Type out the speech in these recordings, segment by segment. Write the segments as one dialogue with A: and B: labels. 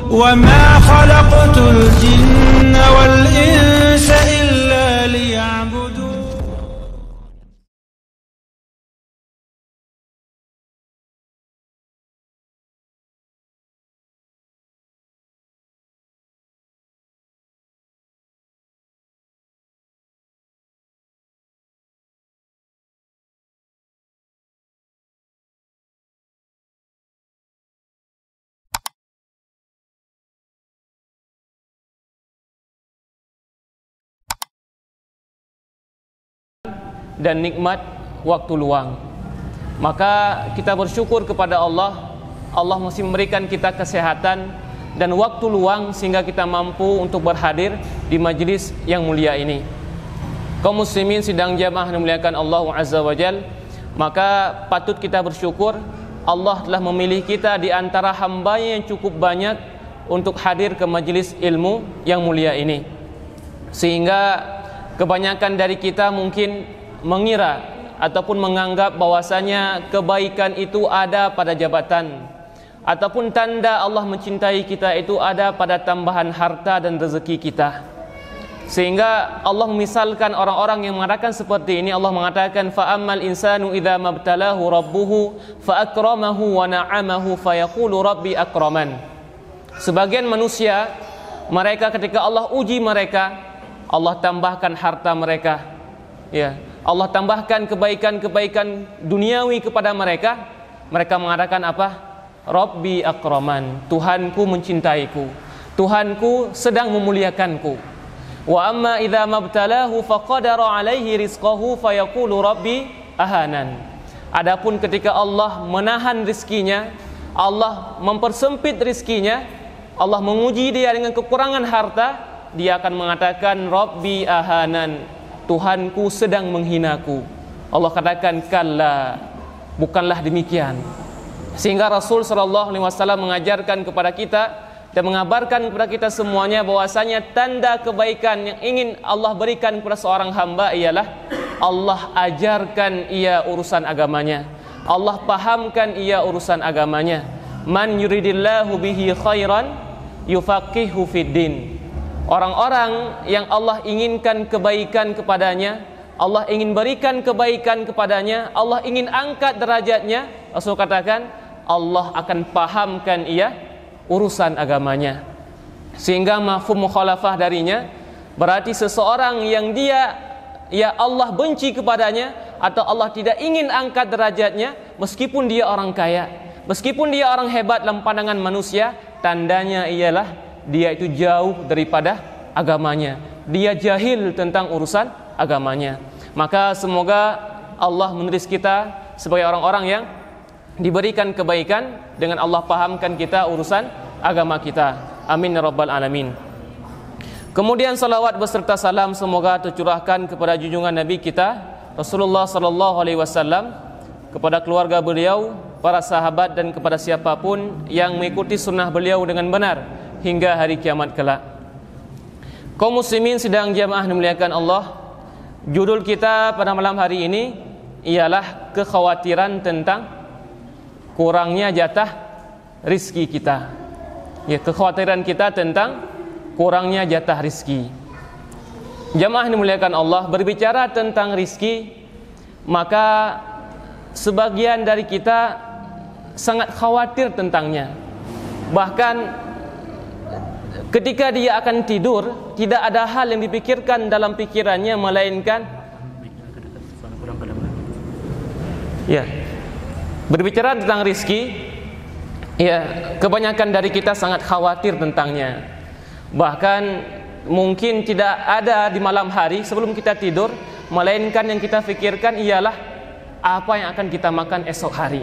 A: وما خلقت الجن والإنس إلا ليعبدون.
B: Dan nikmat waktu luang. Maka kita bersyukur kepada Allah. Allah masih memberikan kita kesehatan dan waktu luang sehingga kita mampu untuk berhadir di majlis yang mulia ini. Kaum muslimin sidang jamaah yang dimuliakan Allah Azza wa Jal, maka patut kita bersyukur Allah telah memilih kita di antara hamba-Nya yang cukup banyak untuk hadir ke majlis ilmu yang mulia ini. Sehingga kebanyakan dari kita mungkin mengira ataupun menganggap bahwasanya kebaikan itu ada pada jabatan, ataupun tanda Allah mencintai kita itu ada pada tambahan harta dan rezeki kita. Sehingga Allah memisalkan orang-orang yang mengatakan seperti ini. Allah mengatakan fa ammal insanu idza mabtalahu rabbuhu fa akramahu wa na'amahu fa yaqulu rabbi akraman. Sebagian manusia, mereka ketika Allah uji mereka, Allah tambahkan harta mereka, ya, Allah tambahkan kebaikan-kebaikan duniawi kepada mereka. Mereka mengatakan apa? Rabbi akraman, Tuhanku mencintaiku, Tuhanku sedang memuliakanku. Wa amma idza mabtalahu faqadara alaihi rizqahu fayaqulu rabbi ahanan. Adapun ketika Allah menahan rizkinya, Allah mempersempit rizkinya, Allah menguji dia dengan kekurangan harta, dia akan mengatakan rabbi ahanan, Tuhanku sedang menghinaku. Allah katakan kalla, bukanlah demikian. Sehingga Rasul sallallahu alaihi wasallam mengajarkan kepada kita dan mengabarkan kepada kita semuanya bahwasanya tanda kebaikan yang ingin Allah berikan kepada seorang hamba ialah Allah ajarkan ia urusan agamanya, Allah pahamkan ia urusan agamanya. Man yuridillahu bihi khairan yufaqihu fid din. Orang-orang yang Allah inginkan kebaikan kepadanya, Allah ingin berikan kebaikan kepadanya, Allah ingin angkat derajatnya, Rasul katakan Allah akan pahamkan ia urusan agamanya. Sehingga mafhum mukhalafah darinya berarti seseorang yang dia ya Allah benci kepadanya atau Allah tidak ingin angkat derajatnya, meskipun dia orang kaya, meskipun dia orang hebat dalam pandangan manusia, tandanya ialah dia itu jauh daripada agamanya, dia jahil tentang urusan agamanya. Maka semoga Allah menulis kita sebagai orang-orang yang diberikan kebaikan dengan Allah pahamkan kita urusan agama kita. Amin ya rabbal alamin. Kemudian salawat beserta salam semoga tercurahkan kepada junjungan Nabi kita Rasulullah sallallahu alaihi wasallam, kepada keluarga beliau, para sahabat dan kepada siapapun yang mengikuti sunnah beliau dengan benar hingga hari kiamat kelak. Kaum muslimin sidang jamaah dimuliakan Allah, judul kita pada malam hari ini ialah kekhawatiran tentang kurangnya jatah rizki kita. Ya, kekhawatiran kita tentang kurangnya jatah rizki. Jamaah dimuliakan Allah, berbicara tentang rizki, maka sebagian dari kita sangat khawatir tentangnya. Bahkan ketika dia akan tidur, tidak ada hal yang dipikirkan dalam pikirannya melainkan ya, berbicara tentang rizki, ya, kebanyakan dari kita sangat khawatir tentangnya. Bahkan mungkin tidak ada di malam hari sebelum kita tidur, melainkan yang kita pikirkan ialah apa yang akan kita makan esok hari.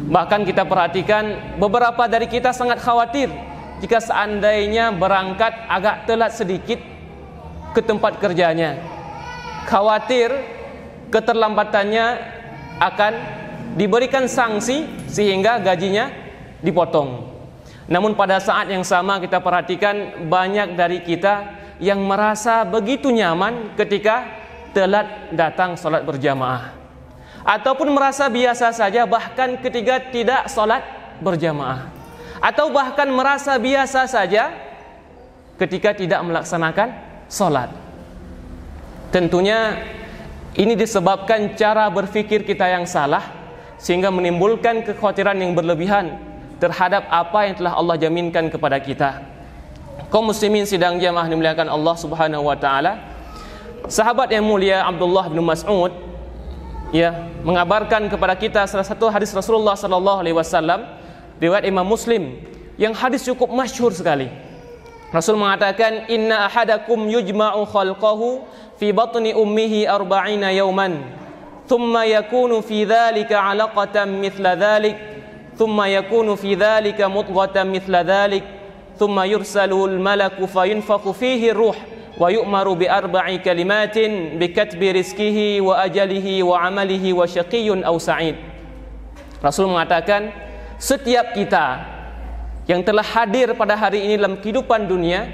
B: Bahkan kita perhatikan beberapa dari kita sangat khawatir jika seandainya berangkat agak telat sedikit ke tempat kerjanya. Khawatir keterlambatannya akan diberikan sanksi sehingga gajinya dipotong. Namun pada saat yang sama kita perhatikan banyak dari kita yang merasa begitu nyaman ketika telat datang sholat berjamaah, ataupun merasa biasa saja bahkan ketika tidak sholat berjamaah, atau bahkan merasa biasa saja ketika tidak melaksanakan sholat. Tentunya ini disebabkan cara berfikir kita yang salah, sehingga menimbulkan kekhawatiran yang berlebihan terhadap apa yang telah Allah jaminkan kepada kita. Kaum muslimin sidang jamaah dimuliakan Allah Subhanahu wa taala, sahabat yang mulia Abdullah bin Mas'ud mengabarkan kepada kita salah satu hadis Rasulullah sallallahu alaihi wasallam riwayat Imam Muslim, yang hadis cukup masyhur sekali. Rasul mengatakan, inna ahadakum yujma'u khalqahu fi batni ummihi 40 yawman thumma yakunu fi dhalika 'alaqatan mithla dhalik thumma yakunu fi dhalika mudghatan mithla dhalik thumma yursalu al-malaku fayunfakhu fihi ruh wa yu'maru bi 4 kalimatin bi katbi rizqihi wa ajalihi wa amalihi wa syaqiyyun aw sa'id. Rasul mengatakan, setiap kita yang telah hadir pada hari ini dalam kehidupan dunia,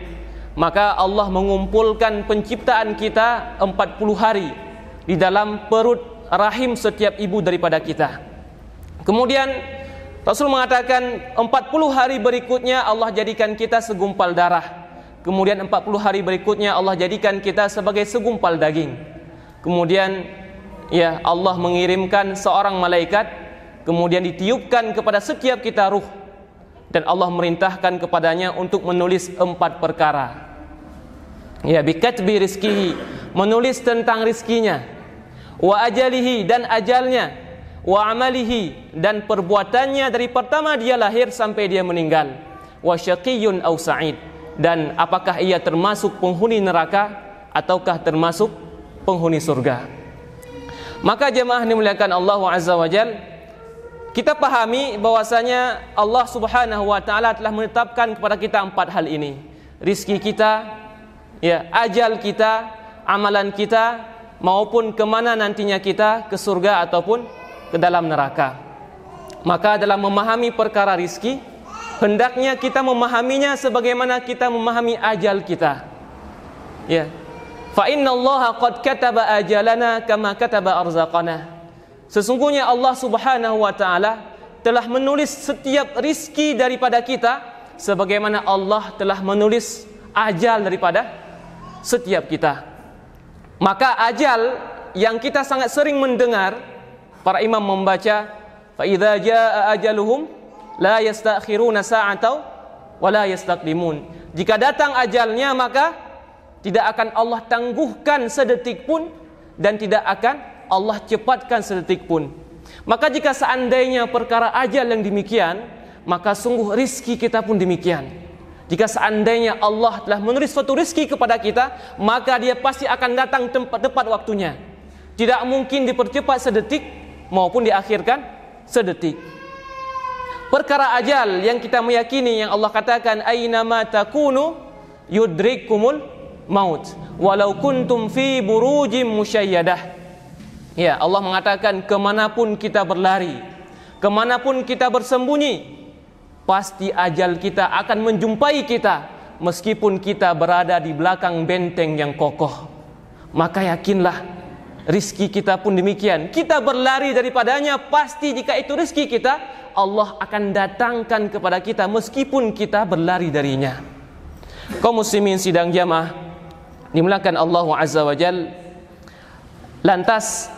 B: maka Allah mengumpulkan penciptaan kita 40 hari di dalam perut rahim setiap ibu daripada kita. Kemudian Rasul mengatakan 40 hari berikutnya Allah jadikan kita segumpal darah. Kemudian 40 hari berikutnya Allah jadikan kita sebagai segumpal daging. Kemudian Allah mengirimkan seorang malaikat, kemudian ditiupkan kepada setiap kita ruh, dan Allah merintahkan kepadanya untuk menulis 4 perkara. Bikatbi rizkihi, menulis tentang rizkinya, wa ajalihi, dan ajalnya, wa amalihi, dan perbuatannya dari pertama dia lahir sampai dia meninggal, wa syaqiyyun aw sa'id, dan apakah ia termasuk penghuni neraka ataukah termasuk penghuni surga. Maka jemaah dimuliakan Allah Azza wa Jalla, kita pahami bahwasanya Allah Subhanahu wa taala telah menetapkan kepada kita 4 hal ini. Rizki kita, ajal kita, amalan kita, maupun kemana nantinya kita, ke surga ataupun ke dalam neraka. Maka dalam memahami perkara rizki, hendaknya kita memahaminya sebagaimana kita memahami ajal kita. Fa innallaha qad kataba ajalana kama kataba arzaqana. Sesungguhnya Allah Subhanahu wa taala telah menulis setiap rizki daripada kita sebagaimana Allah telah menulis ajal daripada setiap kita. Maka ajal yang kita sangat sering mendengar para imam membaca, fa idza jaa ajaluhum la yastakhiruna sa'atan wa la yastaqdimun. Jika datang ajalnya, maka tidak akan Allah tangguhkan sedetik pun dan tidak akan Allah cepatkan sedetik pun. Maka jika seandainya perkara ajal yang demikian, maka sungguh rizki kita pun demikian. Jika seandainya Allah telah menulis suatu rizki kepada kita, maka dia pasti akan datang tepat waktunya. Tidak mungkin dipercepat sedetik maupun diakhirkan sedetik. Perkara ajal yang kita meyakini, yang Allah katakan, aynama takunu yudrikumul maut walau kuntum fi burujim musyayyadah. Allah mengatakan, kemanapun kita berlari, kemanapun kita bersembunyi, pasti ajal kita akan menjumpai kita, meskipun kita berada di belakang benteng yang kokoh. Maka yakinlah, rizki kita pun demikian. Kita berlari daripadanya, pasti jika itu rizki kita, Allah akan datangkan kepada kita meskipun kita berlari darinya. Kaum muslimin sidang jamaah dimuliakan Allah Azza wa Jalla, lantas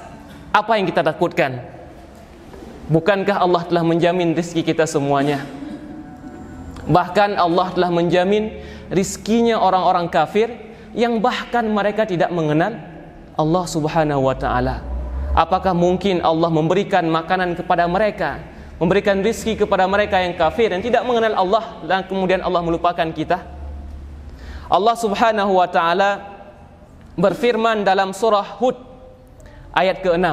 B: apa yang kita takutkan? Bukankah Allah telah menjamin rizki kita semuanya? Bahkan Allah telah menjamin rizkinya orang-orang kafir yang bahkan mereka tidak mengenal Allah Subhanahu wa ta'ala. Apakah mungkin Allah memberikan makanan kepada mereka, memberikan rizki kepada mereka yang kafir yang tidak mengenal Allah, dan kemudian Allah melupakan kita? Allah Subhanahu wa ta'ala berfirman dalam surah Hud ayat ke-6,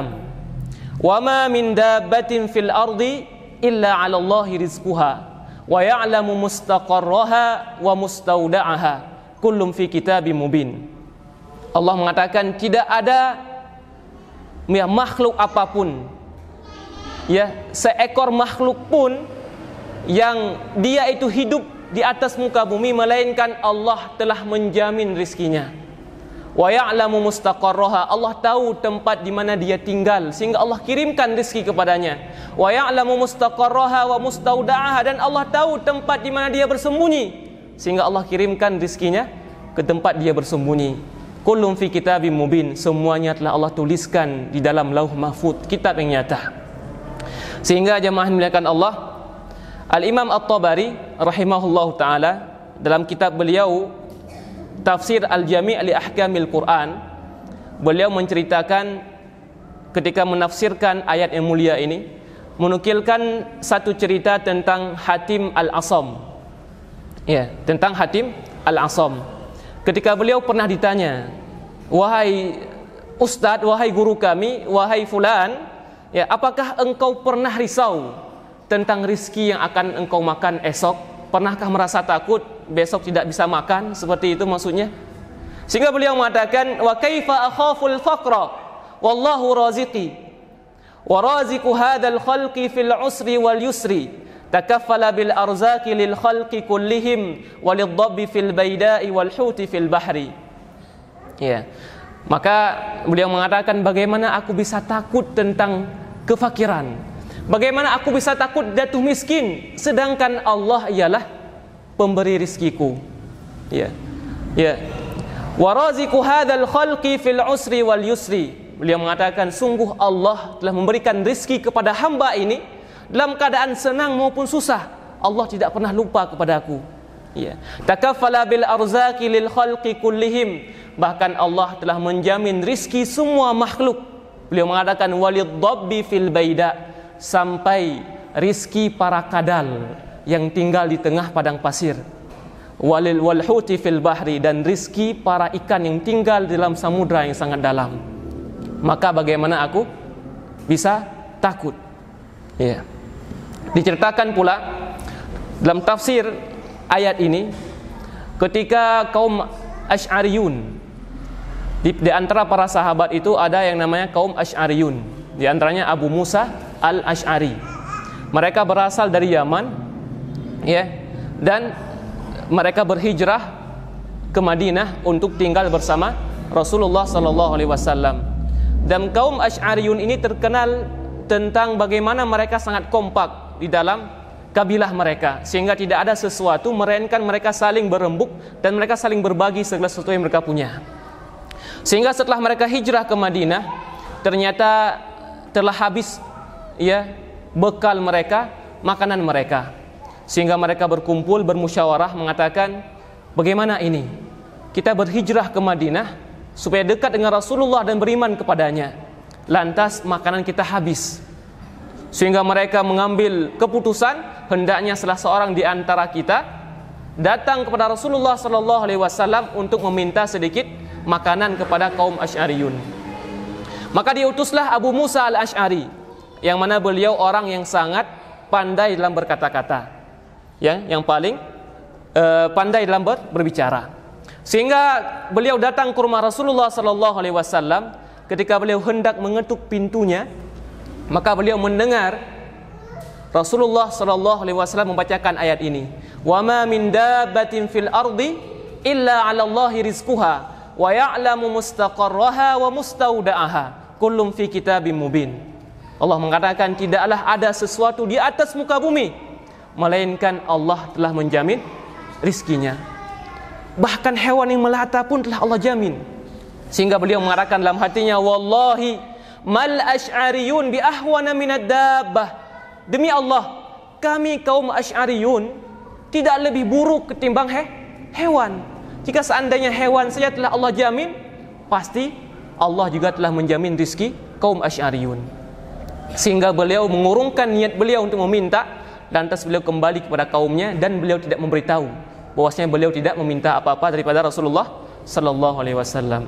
B: wa ma min dabbatin fil ardi illa 'ala Allahi rizquha wa ya'lamu mustaqarraha wa mustauda'aha kullum fi kitabim mubin. Allah mengatakan, tidak ada makhluk apapun, seekor makhluk pun yang dia itu hidup di atas muka bumi, melainkan Allah telah menjamin rizkinya. wa ya'lamu mustaqarraha, Allah tahu tempat di mana dia tinggal sehingga Allah kirimkan rezeki kepadanya. Wa ya'lamu mustaqarraha wa mustauda'aha, dan Allah tahu tempat di mana dia bersembunyi sehingga Allah kirimkan rezekinya ke tempat dia bersembunyi. Kullum fi kitabim mubin, semuanya telah Allah tuliskan di dalam Lauh Mahfuz, kitab yang nyata. Sehingga jemaah dimuliakan Allah, Al-Imam At-Tabari rahimahullahu taala dalam kitab beliau Tafsir Al-Jami' li Ahkamil Quran, beliau menceritakan ketika menafsirkan ayat yang mulia ini, menukilkan satu cerita tentang Hatim Al-Asam. Ya, tentang Hatim Al-Asam. Ketika beliau pernah ditanya, "Wahai Ustadz, wahai guru kami, wahai fulan, ya, apakah engkau pernah risau tentang rizki yang akan engkau makan esok? Pernahkah merasa takut besok tidak bisa makan?" Seperti itu maksudnya. Sehingga beliau mengatakan, "Wa kaifa akhaful faqra wallahu raziqi wa raziqu hadzal khalqi fil usri wal yusri takaffala bil arzaqi lil khalqi kullihim walid dabbi fil baida'i wal huti fil bahri." Ya. Maka beliau mengatakan, bagaimana aku bisa takut tentang kefakiran? Bagaimana aku bisa takut jatuh miskin sedangkan Allah ialah pemberi rizkiku? Ya. Ya. Wa raziqu hadzal khalqi fil usri wal yusri. Beliau mengatakan, sungguh Allah telah memberikan rizki kepada hamba ini dalam keadaan senang maupun susah. Allah tidak pernah lupa kepadaku. Ya. Takaffala bil arzaqi lil khalqi kullihim. Bahkan Allah telah menjamin rizki semua makhluk. Beliau mengatakan walid dabbi fil baida, sampai rizki para kadal yang tinggal di tengah padang pasir, walil walhuti fil bahri, dan rizki para ikan yang tinggal dalam samudra yang sangat dalam. Maka bagaimana aku bisa takut? Ya. Diceritakan pula dalam tafsir ayat ini, ketika kaum Asy'ariyun, di antara para sahabat itu ada yang namanya kaum Asy'ariyun, di antaranya Abu Musa Al-Asy'ari. Mereka berasal dari Yaman, ya, dan mereka berhijrah ke Madinah untuk tinggal bersama Rasulullah sallallahu alaihi wasallam. Dan kaum Asy'ariyun ini terkenal tentang bagaimana mereka sangat kompak di dalam kabilah mereka, sehingga tidak ada sesuatu melainkan mereka saling berembuk dan mereka saling berbagi segala sesuatu yang mereka punya. Sehingga setelah mereka hijrah ke Madinah, ternyata telah habis, ya, bekal mereka, makanan mereka. Sehingga mereka berkumpul, bermusyawarah, mengatakan, bagaimana ini? Kita berhijrah ke Madinah supaya dekat dengan Rasulullah dan beriman kepadanya. Lantas makanan kita habis. Sehingga mereka mengambil keputusan, hendaknya salah seorang di antara kita datang kepada Rasulullah sallallahu alaihi wasallam untuk meminta sedikit makanan kepada kaum Asy'ariyun. Maka diutuslah Abu Musa Al-Asy'ari, yang mana beliau orang yang sangat pandai dalam berkata-kata, ya, yang paling pandai dalam berbicara. Sehingga beliau datang ke rumah Rasulullah sallallahu alaihi wasallam. Ketika beliau hendak mengetuk pintunya, maka beliau mendengar Rasulullah sallallahu alaihi wasallam membacakan ayat ini, "Wa ma min dabbatin fil ardi illa 'ala Allahi rizquha wa ya'lamu mustaqarraha wa mustauda'aha kullum fi kitabim mubin." Allah mengatakan, tidaklah ada sesuatu di atas muka bumi melainkan Allah telah menjamin rizkinya. Bahkan hewan yang melata pun telah Allah jamin. Sehingga beliau mengatakan dalam hatinya, wallahi mal asy'ariyun bi ahwana minad dabbah. Demi Allah, kami kaum Asy'ariyun tidak lebih buruk ketimbang hewan. Jika seandainya hewan saja telah Allah jamin, pasti Allah juga telah menjamin rizki kaum Asy'ariyun. Sehingga beliau mengurungkan niat beliau untuk meminta, lantas beliau kembali kepada kaumnya dan beliau tidak memberitahu bahwasanya beliau tidak meminta apa-apa daripada Rasulullah sallallahu alaihi wasallam.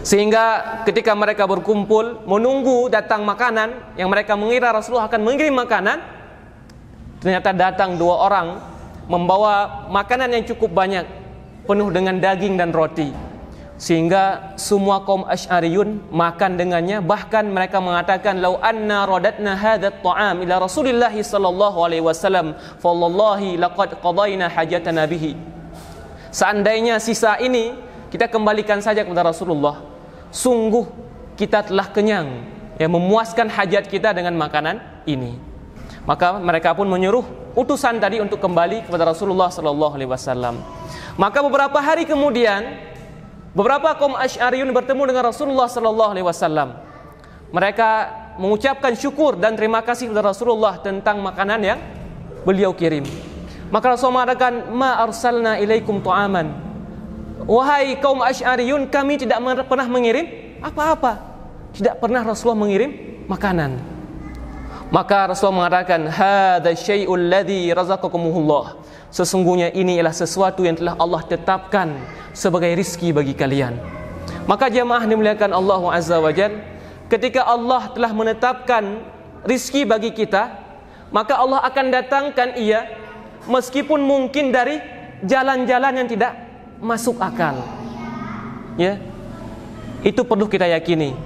B: Sehingga ketika mereka berkumpul menunggu datang makanan yang mereka mengira Rasulullah akan mengirim makanan, ternyata datang dua orang membawa makanan yang cukup banyak, penuh dengan daging dan roti. Sehingga semua kaum Asy'ariyun makan dengannya. Bahkan mereka mengatakan, lau anna radatna hadat ta'am ila Rasulillah sallallahu alaihi wasallam fawallahi laqad qadayna hajatana bihi. Seandainya sisa ini kita kembalikan saja kepada Rasulullah. Sungguh kita telah kenyang, ya, memuaskan hajat kita dengan makanan ini. Maka mereka pun menyuruh utusan tadi untuk kembali kepada Rasulullah sallallahu alaihi wasallam. Maka beberapa hari kemudian beberapa kaum Asy'ariyun bertemu dengan Rasulullah sallallahu alaihi wasallam. Mereka mengucapkan syukur dan terima kasih kepada Rasulullah tentang makanan yang beliau kirim. Maka Rasulullah mengatakan, "Ma arsalna ilaikum tu'aman." Wahai kaum Asy'ariyun, kami tidak pernah mengirim apa-apa. Tidak pernah Rasulullah mengirim makanan. Maka Rasulullah mengatakan, "Hadza syai'ul ladzi razaqakumuhullah." Sesungguhnya ini ialah sesuatu yang telah Allah tetapkan sebagai rizki bagi kalian. Maka jemaah dimuliakan Allah Azza wa Jalla, ketika Allah telah menetapkan rizki bagi kita, maka Allah akan datangkan ia meskipun mungkin dari jalan-jalan yang tidak masuk akal. Ya, itu perlu kita yakini,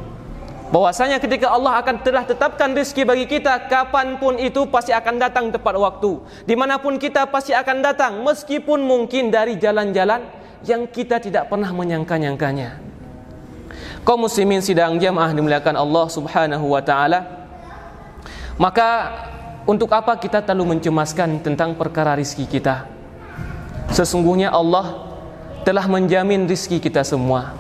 B: bahwasanya ketika Allah akan telah tetapkan rizki bagi kita, kapanpun itu pasti akan datang tepat waktu. Dimanapun kita pasti akan datang, meskipun mungkin dari jalan-jalan yang kita tidak pernah menyangka-nyangkanya. Kaum muslimin sidang jamaah dimuliakan Allah subhanahu wa ta'ala, maka untuk apa kita terlalu mencemaskan tentang perkara rizki kita? Sesungguhnya Allah telah menjamin rizki kita semua.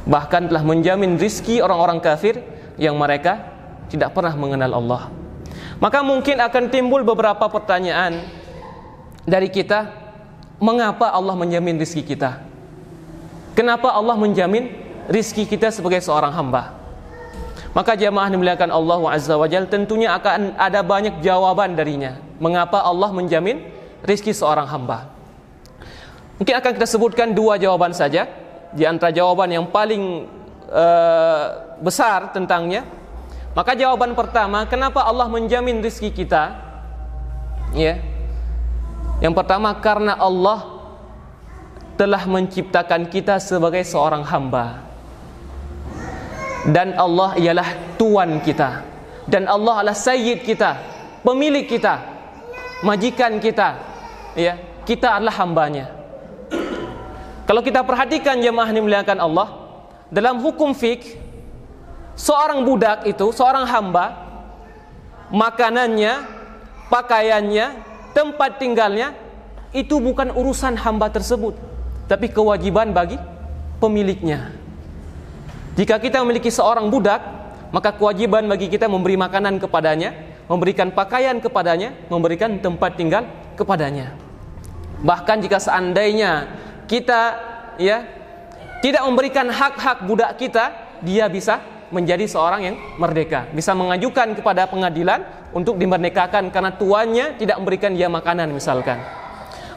B: Bahkan telah menjamin rizki orang-orang kafir yang mereka tidak pernah mengenal Allah. Maka mungkin akan timbul beberapa pertanyaan dari kita. Mengapa Allah menjamin rizki kita? Kenapa Allah menjamin rizki kita sebagai seorang hamba? Maka jamaah dimuliakan Allah Azza wa Jalla, tentunya akan ada banyak jawaban darinya. Mengapa Allah menjamin rizki seorang hamba? Mungkin akan kita sebutkan dua jawaban saja di antara jawaban yang paling besar tentangnya. Maka jawaban pertama, kenapa Allah menjamin rizki kita? Ya, yang pertama, karena Allah telah menciptakan kita sebagai seorang hamba. Dan Allah ialah Tuhan kita, dan Allah adalah Sayyid kita, pemilik kita, majikan kita, ya, kita adalah hambanya. Kalau kita perhatikan jemaah dimuliakan Allah, dalam hukum fikih, seorang budak itu, seorang hamba, makanannya, pakaiannya, tempat tinggalnya, itu bukan urusan hamba tersebut, tapi kewajiban bagi pemiliknya. Jika kita memiliki seorang budak, maka kewajiban bagi kita memberi makanan kepadanya, memberikan pakaian kepadanya, memberikan tempat tinggal kepadanya. Bahkan jika seandainya kita, ya, tidak memberikan hak-hak budak kita, dia bisa menjadi seorang yang merdeka, bisa mengajukan kepada pengadilan untuk dimerdekakan karena tuannya tidak memberikan dia makanan misalkan.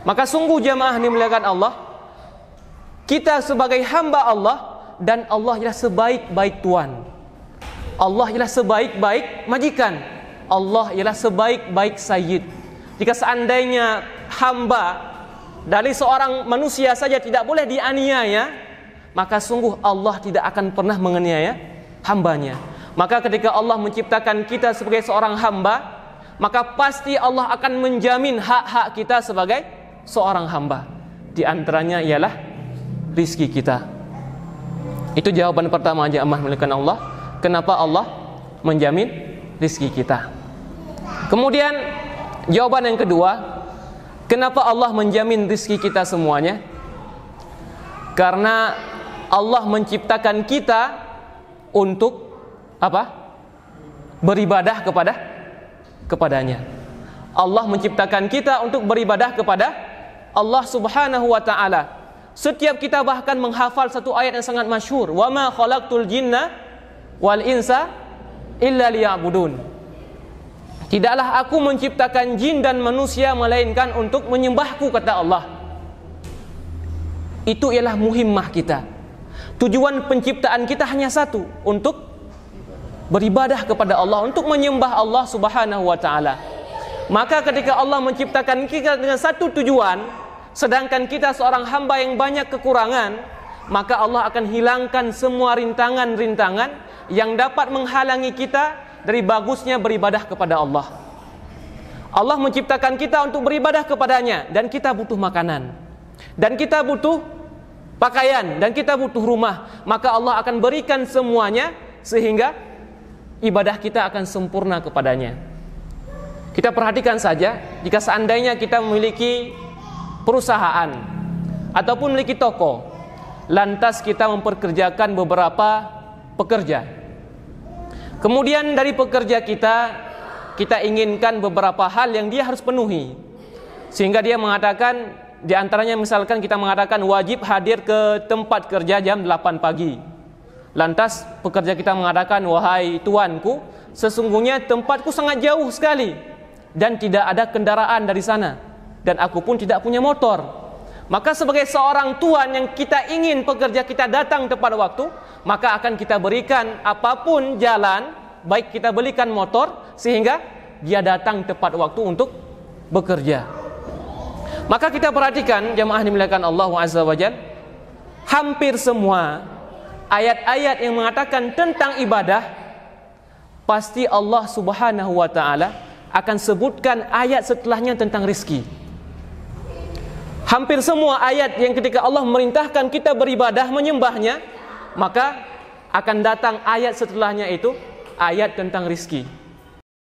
B: Maka sungguh jamaah dimuliakan Allah, kita sebagai hamba Allah, dan Allah ialah sebaik-baik tuan, Allah ialah sebaik-baik majikan, Allah ialah sebaik-baik sayyid. Jika seandainya hamba dari seorang manusia saja tidak boleh dianiaya, maka sungguh Allah tidak akan pernah menganiaya hambanya. Maka ketika Allah menciptakan kita sebagai seorang hamba, maka pasti Allah akan menjamin hak-hak kita sebagai seorang hamba. Di antaranya ialah rizki kita. Itu jawaban pertama jamaah dimuliakan Allah, kenapa Allah menjamin rizki kita. Kemudian jawaban yang kedua, kenapa Allah menjamin rizki kita semuanya? Karena Allah menciptakan kita untuk apa? Beribadah kepadanya. Allah menciptakan kita untuk beribadah kepada Allah Subhanahu wa ta'ala. Setiap kita bahkan menghafal satu ayat yang sangat masyhur, "Wa ma khalaqtul jinna wal insa illa liya'budun." Tidaklah aku menciptakan jin dan manusia melainkan untuk menyembahku, kata Allah. Itu ialah muhimmah kita. Tujuan penciptaan kita hanya satu, untuk beribadah kepada Allah, untuk menyembah Allah Subhanahu wa ta'ala. Maka ketika Allah menciptakan kita dengan satu tujuan, sedangkan kita seorang hamba yang banyak kekurangan, maka Allah akan hilangkan semua rintangan-rintangan yang dapat menghalangi kita dari bagusnya beribadah kepada Allah. Allah menciptakan kita untuk beribadah kepadanya, dan kita butuh makanan, dan kita butuh pakaian, dan kita butuh rumah, maka Allah akan berikan semuanya sehingga ibadah kita akan sempurna kepadanya. Kita perhatikan saja, jika seandainya kita memiliki perusahaan ataupun memiliki toko, lantas kita memperkerjakan beberapa pekerja. Kemudian dari pekerja kita inginkan beberapa hal yang dia harus penuhi. Sehingga dia mengatakan, di antaranya misalkan kita mengatakan wajib hadir ke tempat kerja jam 8 pagi. Lantas pekerja kita mengatakan, wahai tuanku, sesungguhnya tempatku sangat jauh sekali dan tidak ada kendaraan dari sana, dan aku pun tidak punya motor. Maka sebagai seorang tuan yang kita ingin pekerja kita datang tepat waktu, maka akan kita berikan apapun jalan, baik kita belikan motor sehingga dia datang tepat waktu untuk bekerja. Maka kita perhatikan jamaah dimuliakan Allah Azza wa Jalla, hampir semua ayat-ayat yang mengatakan tentang ibadah, pasti Allah Subhanahu wa taala akan sebutkan ayat setelahnya tentang rizki. Hampir semua ayat yang ketika Allah memerintahkan kita beribadah menyembahnya, maka akan datang ayat setelahnya itu ayat tentang rizki.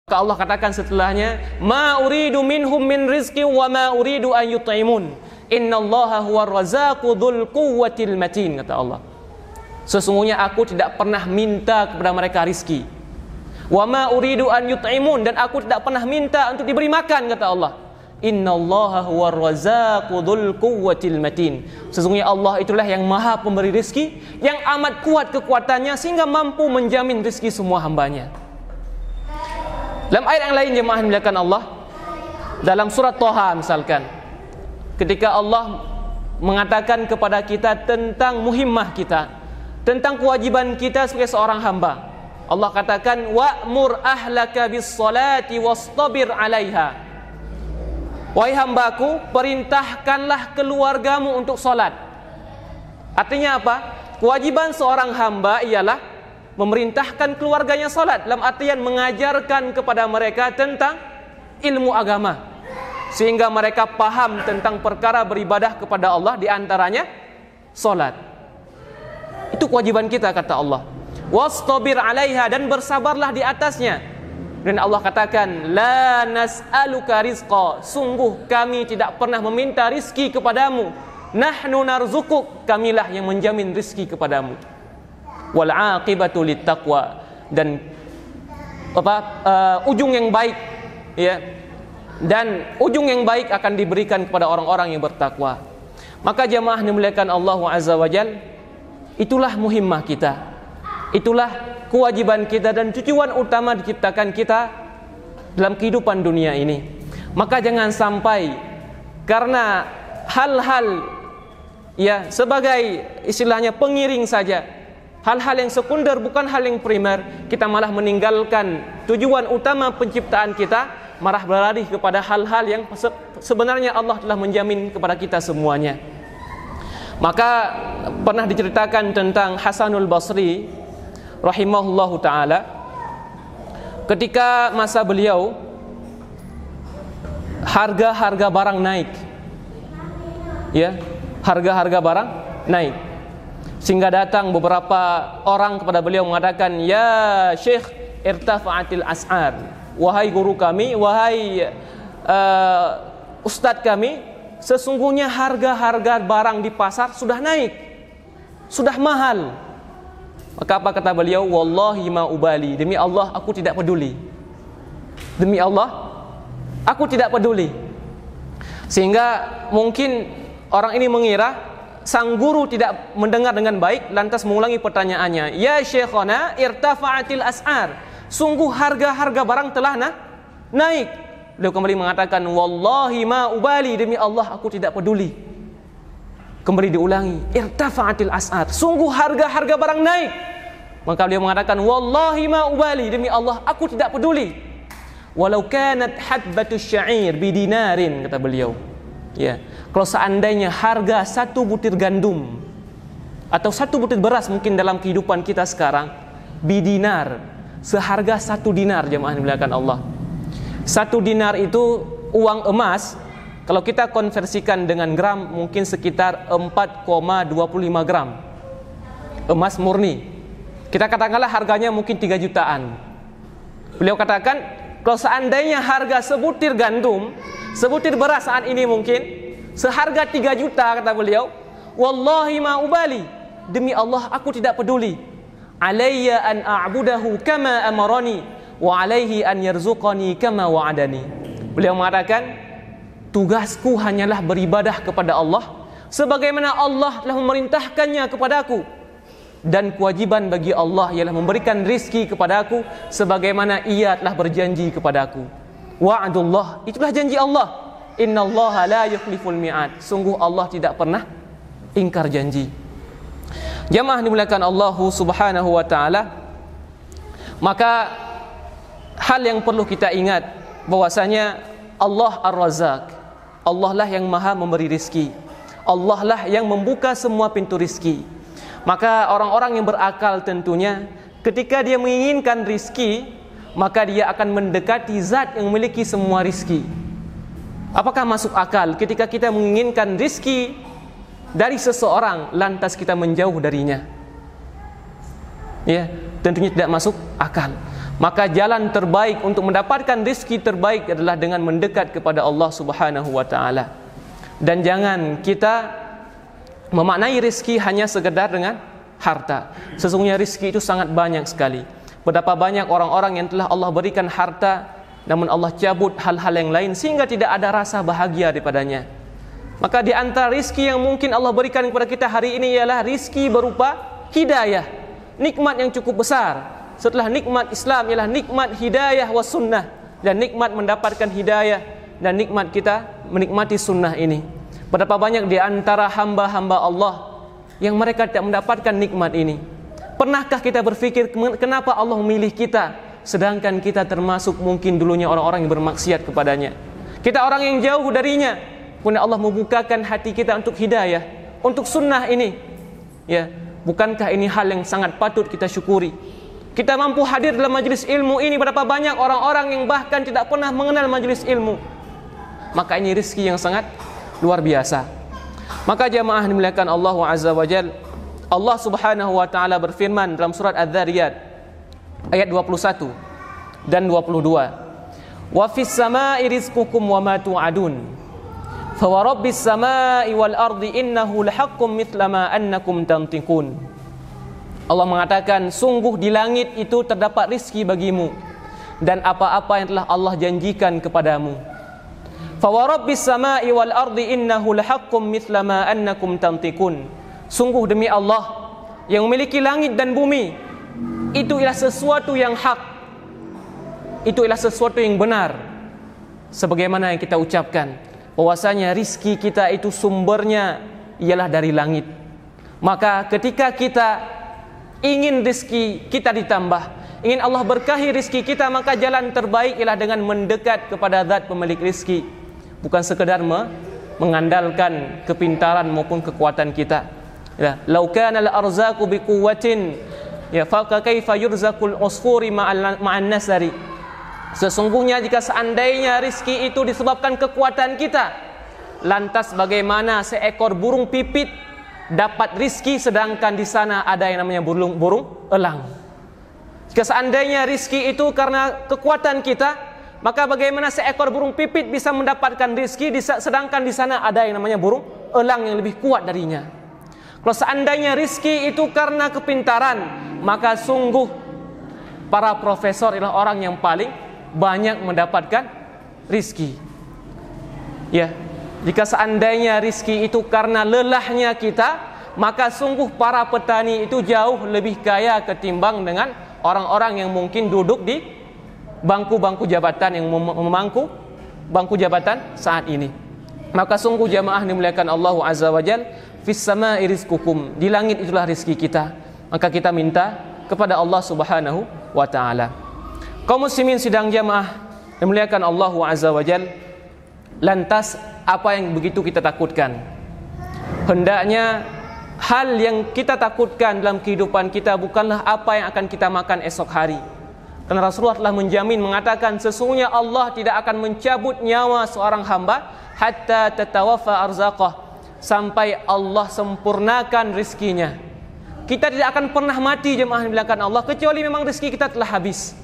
B: Maka Allah katakan setelahnya, ma uridu minhum min rizqi wa ma uridu an yut'imun, innallaha huwar razzaqu dzul quwwatil matin, kata Allah. Sesungguhnya aku tidak pernah minta kepada mereka rizki. Wa ma uridu an yut'imun, dan aku tidak pernah minta untuk diberi makan, kata Allah. Innallaha huwar razzaqu dzul quwwatil matin. Sesungguhnya Allah itulah yang maha pemberi rizki, yang amat kuat kekuatannya sehingga mampu menjamin rizki semua hambanya. Dalam ayat yang lain jemaah dimuliakan Allah, dalam surat Thaha misalkan, ketika Allah mengatakan kepada kita tentang muhimmah kita, tentang kewajiban kita sebagai seorang hamba, Allah katakan, wa'mur ahlaka bis salati wastabir 'alaiha. Wahai hambaku, perintahkanlah keluargamu untuk salat. Artinya apa? Kewajiban seorang hamba ialah memerintahkan keluarganya salat, dalam artian mengajarkan kepada mereka tentang ilmu agama, sehingga mereka paham tentang perkara beribadah kepada Allah, di antaranya salat. Itu kewajiban kita, kata Allah. Wastabir 'alaiha, dan bersabarlah di atasnya. Dan Allah katakan, la nas'aluka rizqa, sungguh kami tidak pernah meminta rizki kepadamu. Nahnu narzukuk, kamilah yang menjamin rizki kepadamu. Wal 'aqibatu littaqwa, dan ujung yang baik, ya, dan ujung yang baik akan diberikan kepada orang-orang yang bertakwa. Maka jemaah dimuliakan Allah Azza wa Jalla, itulah muhimmah kita, itulah kewajiban kita dan tujuan utama diciptakan kita dalam kehidupan dunia ini. Maka jangan sampai karena hal-hal, ya, sebagai istilahnya pengiring saja, hal-hal yang sekunder, bukan hal yang primer, kita malah meninggalkan tujuan utama penciptaan kita, malah berlari kepada hal-hal yang sebenarnya Allah telah menjamin kepada kita semuanya. Maka pernah diceritakan tentang Hasanul Basri rahimahullahu ta'ala, ketika masa beliau harga-harga barang naik, ya, harga-harga barang naik, sehingga datang beberapa orang kepada beliau mengatakan, ya Syekh, irtafa'atil as'ar, wahai guru kami, wahai ustadz kami, sesungguhnya harga-harga barang di pasar sudah naik, sudah mahal. Maka apa kata beliau? Wallahi ma ubali, demi Allah aku tidak peduli. Demi Allah aku tidak peduli. Sehingga mungkin orang ini mengira sang guru tidak mendengar dengan baik, lantas mengulangi pertanyaannya, ya syekhana irtafa'atil as'ar, sungguh harga-harga barang telah naik. Beliau kembali mengatakan, wallahi ma ubali, demi Allah aku tidak peduli. Kembali diulangi, irtafa'atil as'ar, sungguh harga-harga barang naik. Maka beliau mengatakan, wallahi ma ubali, demi Allah aku tidak peduli. Walau kanat habbatus sya'ir bidinarin, kata beliau. Ya, kalau seandainya harga satu butir gandum atau satu butir beras mungkin dalam kehidupan kita sekarang bidinar, seharga 1 dinar, jemaah dimuliakan Allah. 1 dinar itu uang emas Kalau kita konversikan dengan gram, mungkin sekitar 4,25 gram emas murni. Kita katakanlah harganya mungkin 3 jutaan. Beliau katakan, kalau seandainya harga sebutir gandum, sebutir beras saat ini mungkin seharga 3 juta, kata beliau, wallahi ma ubali, demi Allah aku tidak peduli. Alayya an a'budahu kama amarani wa alaihi an yarzuqani kama wa'adani. Beliau mengatakan, tugasku hanyalah beribadah kepada Allah sebagaimana Allah telah memerintahkannya kepadaku, dan kewajiban bagi Allah ialah memberikan rizki kepadaku sebagaimana Ia telah berjanji kepadaku. Wa'adullah, itulah janji Allah. Innallaha la yukhliful mi'ad. Sungguh Allah tidak pernah ingkar janji. Jamaah dimuliakan Allah Subhanahu wa taala, maka hal yang perlu kita ingat bahwasanya Allah Ar-Razzaq, Allah lah yang maha memberi rizki, Allah lah yang membuka semua pintu rizki. Maka orang-orang yang berakal tentunya ketika dia menginginkan rizki, maka dia akan mendekati zat yang memiliki semua rizki. Apakah masuk akal ketika kita menginginkan rizki dari seseorang lantas kita menjauh darinya? Ya, tentunya tidak masuk akal. Maka jalan terbaik untuk mendapatkan rizki terbaik adalah dengan mendekat kepada Allah Subhanahu wa taala. Dan jangan kita memaknai rizki hanya sekedar dengan harta. Sesungguhnya rizki itu sangat banyak sekali. Betapa banyak orang-orang yang telah Allah berikan harta, namun Allah cabut hal-hal yang lain sehingga tidak ada rasa bahagia daripadanya. Maka di antara rizki yang mungkin Allah berikan kepada kita hari ini ialah rizki berupa hidayah, nikmat yang cukup besar. Setelah nikmat Islam ialah nikmat hidayah was sunnah, dan nikmat mendapatkan hidayah dan nikmat kita menikmati sunnah ini. Berapa banyak di antara hamba-hamba Allah yang mereka tidak mendapatkan nikmat ini. Pernahkah kita berpikir kenapa Allah memilih kita, sedangkan kita termasuk mungkin dulunya orang-orang yang bermaksiat kepadanya. Kita orang yang jauh darinya, kemudian Allah membukakan hati kita untuk hidayah, untuk sunnah ini. Ya, bukankah ini hal yang sangat patut kita syukuri? Kita mampu hadir dalam majlis ilmu ini. Berapa banyak orang-orang yang bahkan tidak pernah mengenal majlis ilmu. Maka ini rezeki yang sangat luar biasa. Maka jamaah dimuliakan Allah Azza wa Jal, Allah Subhanahu wa taala berfirman dalam surat Az-Zariyat ayat 21 dan 22. Wa fis samai rizqukum wa ma tu'adun. Fa wa rabbis samai wal ardi innahu lahaqqum mithla ma annakum tantiqun. Allah mengatakan, sungguh di langit itu terdapat rizki bagimu dan apa-apa yang telah Allah janjikan kepadamu. Fa wa rabbis samai wal ardi innahu lahaqqum mithla ma annakum tantiqun. Sungguh demi Allah yang memiliki langit dan bumi, itu ialah sesuatu yang hak, itu ialah sesuatu yang benar, sebagaimana yang kita ucapkan bahwasanya rizki kita itu sumbernya ialah dari langit. Maka ketika kita ingin rizki kita ditambah, ingin Allah berkahi rizki kita, maka jalan terbaik ialah dengan mendekat kepada zat pemilik rizki, bukan sekedar mengandalkan kepintaran maupun kekuatan kita. Ya, lau kana al-arzaqu biquwwatin ya fa kaifa yurzaqul usfuri ma'an nasari. Sesungguhnya jika seandainya rizki itu disebabkan kekuatan kita, lantas bagaimana seekor burung pipit dapat rizki sedangkan di sana ada yang namanya burung elang? Jika seandainya rizki itu karena kekuatan kita, maka bagaimana seekor burung pipit bisa mendapatkan rizki sedangkan di sana ada yang namanya burung elang yang lebih kuat darinya? Kalau seandainya rizki itu karena kepintaran, maka sungguh para profesor adalah orang yang paling banyak mendapatkan rizki. Ya, jika seandainya rizki itu karena lelahnya kita, maka sungguh para petani itu jauh lebih kaya ketimbang dengan orang-orang yang mungkin duduk di bangku-bangku jabatan, yang memangku bangku jabatan saat ini. Maka sungguh jamaah dimuliakan Allah Azza wa Jal, fis samai rizqukum, di langit itulah rizki kita. Maka kita minta kepada Allah Subhanahu wa taala. Kaum muslimin sidang jamaah dimuliakan Allah Azza wa Jal, lantas apa yang begitu kita takutkan? Hendaknya hal yang kita takutkan dalam kehidupan kita bukanlah apa yang akan kita makan esok hari, Karena Rasulullah telah menjamin mengatakan sesungguhnya Allah tidak akan mencabut nyawa seorang hamba hatta tatawaffa arzaqah, sampai Allah sempurnakan rizkinya. Kita tidak akan pernah mati jemaah yang dimuliakan Allah kecuali memang rizki kita telah habis.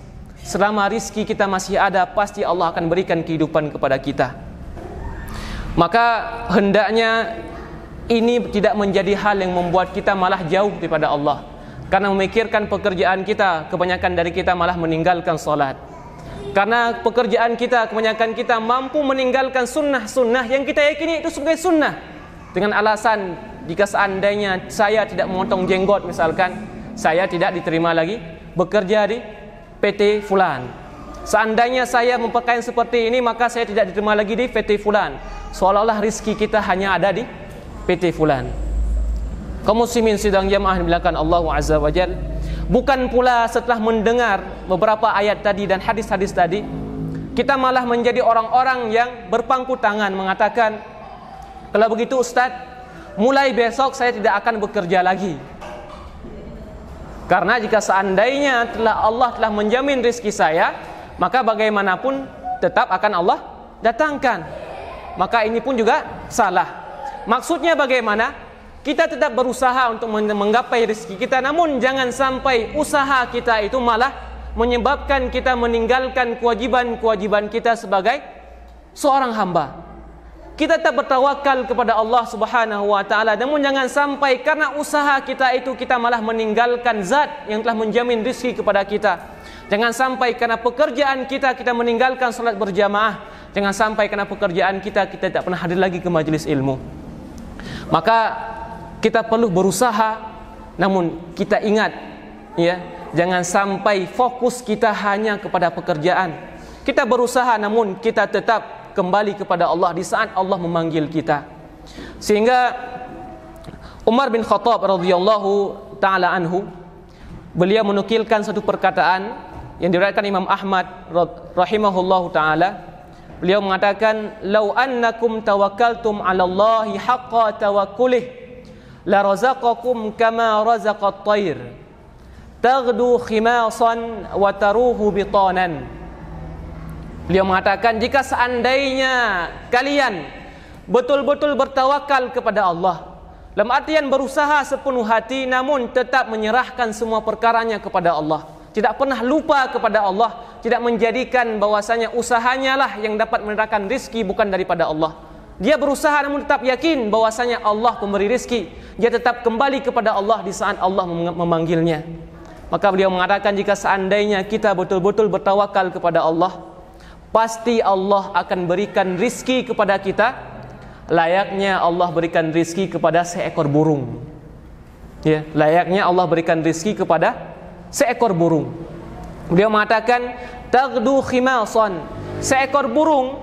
B: Selama rizki kita masih ada, pasti Allah akan berikan kehidupan kepada kita. Maka hendaknya ini tidak menjadi hal yang membuat kita malah jauh daripada Allah. Karena memikirkan pekerjaan kita, kebanyakan dari kita malah meninggalkan solat. Karena pekerjaan kita, kebanyakan kita mampu meninggalkan sunnah-sunnah yang kita yakini itu sebagai sunnah, dengan alasan jika seandainya saya tidak memotong jenggot misalkan, saya tidak diterima lagi bekerja di PT Fulan. Seandainya saya berpakaian seperti ini, maka saya tidak diterima lagi di PT Fulan. Seolah-olah rizki kita hanya ada di PT Fulan. Kaum muslimin sidang jamaah yang dimuliakan Allah Azza wa Jalla, bukan pula setelah mendengar beberapa ayat tadi dan hadis-hadis tadi, kita malah menjadi orang-orang yang berpangku tangan mengatakan, kalau begitu Ustaz, mulai besok saya tidak akan bekerja lagi. Karena jika seandainya Allah telah menjamin rizki saya, maka bagaimanapun tetap akan Allah datangkan. Maka ini pun juga salah. Maksudnya bagaimana? Kita tetap berusaha untuk menggapai rezeki kita, namun jangan sampai usaha kita itu malah menyebabkan kita meninggalkan kewajiban-kewajiban kita sebagai seorang hamba. Kita tetap bertawakal kepada Allah Subhanahu wa taala, namun jangan sampai karena usaha kita itu kita malah meninggalkan zat yang telah menjamin rezeki kepada kita. Jangan sampai karena pekerjaan kita meninggalkan salat berjamaah. Jangan sampai karena pekerjaan kita tidak pernah hadir lagi ke majelis ilmu. Maka kita perlu berusaha, namun kita ingat, ya, jangan sampai fokus kita hanya kepada pekerjaan. Kita berusaha, namun kita tetap kembali kepada Allah di saat Allah memanggil kita. Sehingga Umar bin Khattab radhiyallahu taala anhu, beliau menukilkan satu perkataan yang diriwayatkan Imam Ahmad rahimahullahu taala. Beliau mengatakan, "Lau annakum tawakkaltum 'ala Allahi haqqa tawakkulih la razaqakum kama razaqat tayr taghdu khimasan wa taruhu bitanan." Beliau mengatakan, jika seandainya kalian betul-betul bertawakal kepada Allah, dalam artian berusaha sepenuh hati namun tetap menyerahkan semua perkaranya kepada Allah, tidak pernah lupa kepada Allah, tidak menjadikan bahwasanya usahanya lah yang dapat mendatangkan rizki bukan daripada Allah. Dia berusaha namun tetap yakin bahwasanya Allah pemberi rizki. Dia tetap kembali kepada Allah di saat Allah memanggilnya. Maka beliau mengatakan, jika seandainya kita betul-betul bertawakal kepada Allah, pasti Allah akan berikan rizki kepada kita layaknya Allah berikan rizki kepada seekor burung. Ya, layaknya Allah berikan rizki kepada seekor burung. Beliau mengatakan, taghdu khimasan, seekor burung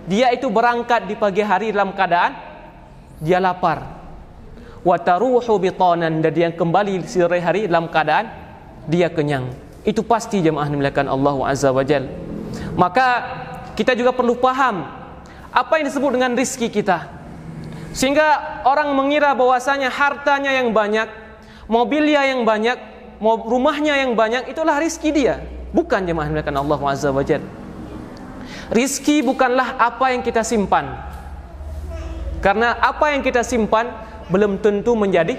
B: dia itu berangkat di pagi hari dalam keadaan dia lapar. Wa taruhu bitanan, dan dia kembali sore hari dalam keadaan dia kenyang. Itu pasti jemaah dimuliakan Allah Azza wa Jalla. Maka kita juga perlu paham apa yang disebut dengan rizki kita, sehingga orang mengira bahwasanya hartanya yang banyak, mobilnya yang banyak, rumahnya yang banyak itulah rizki dia. Bukan jemaah dimuliakan Allah Azza wa Jalla. Rizki bukanlah apa yang kita simpan, karena apa yang kita simpan belum tentu menjadi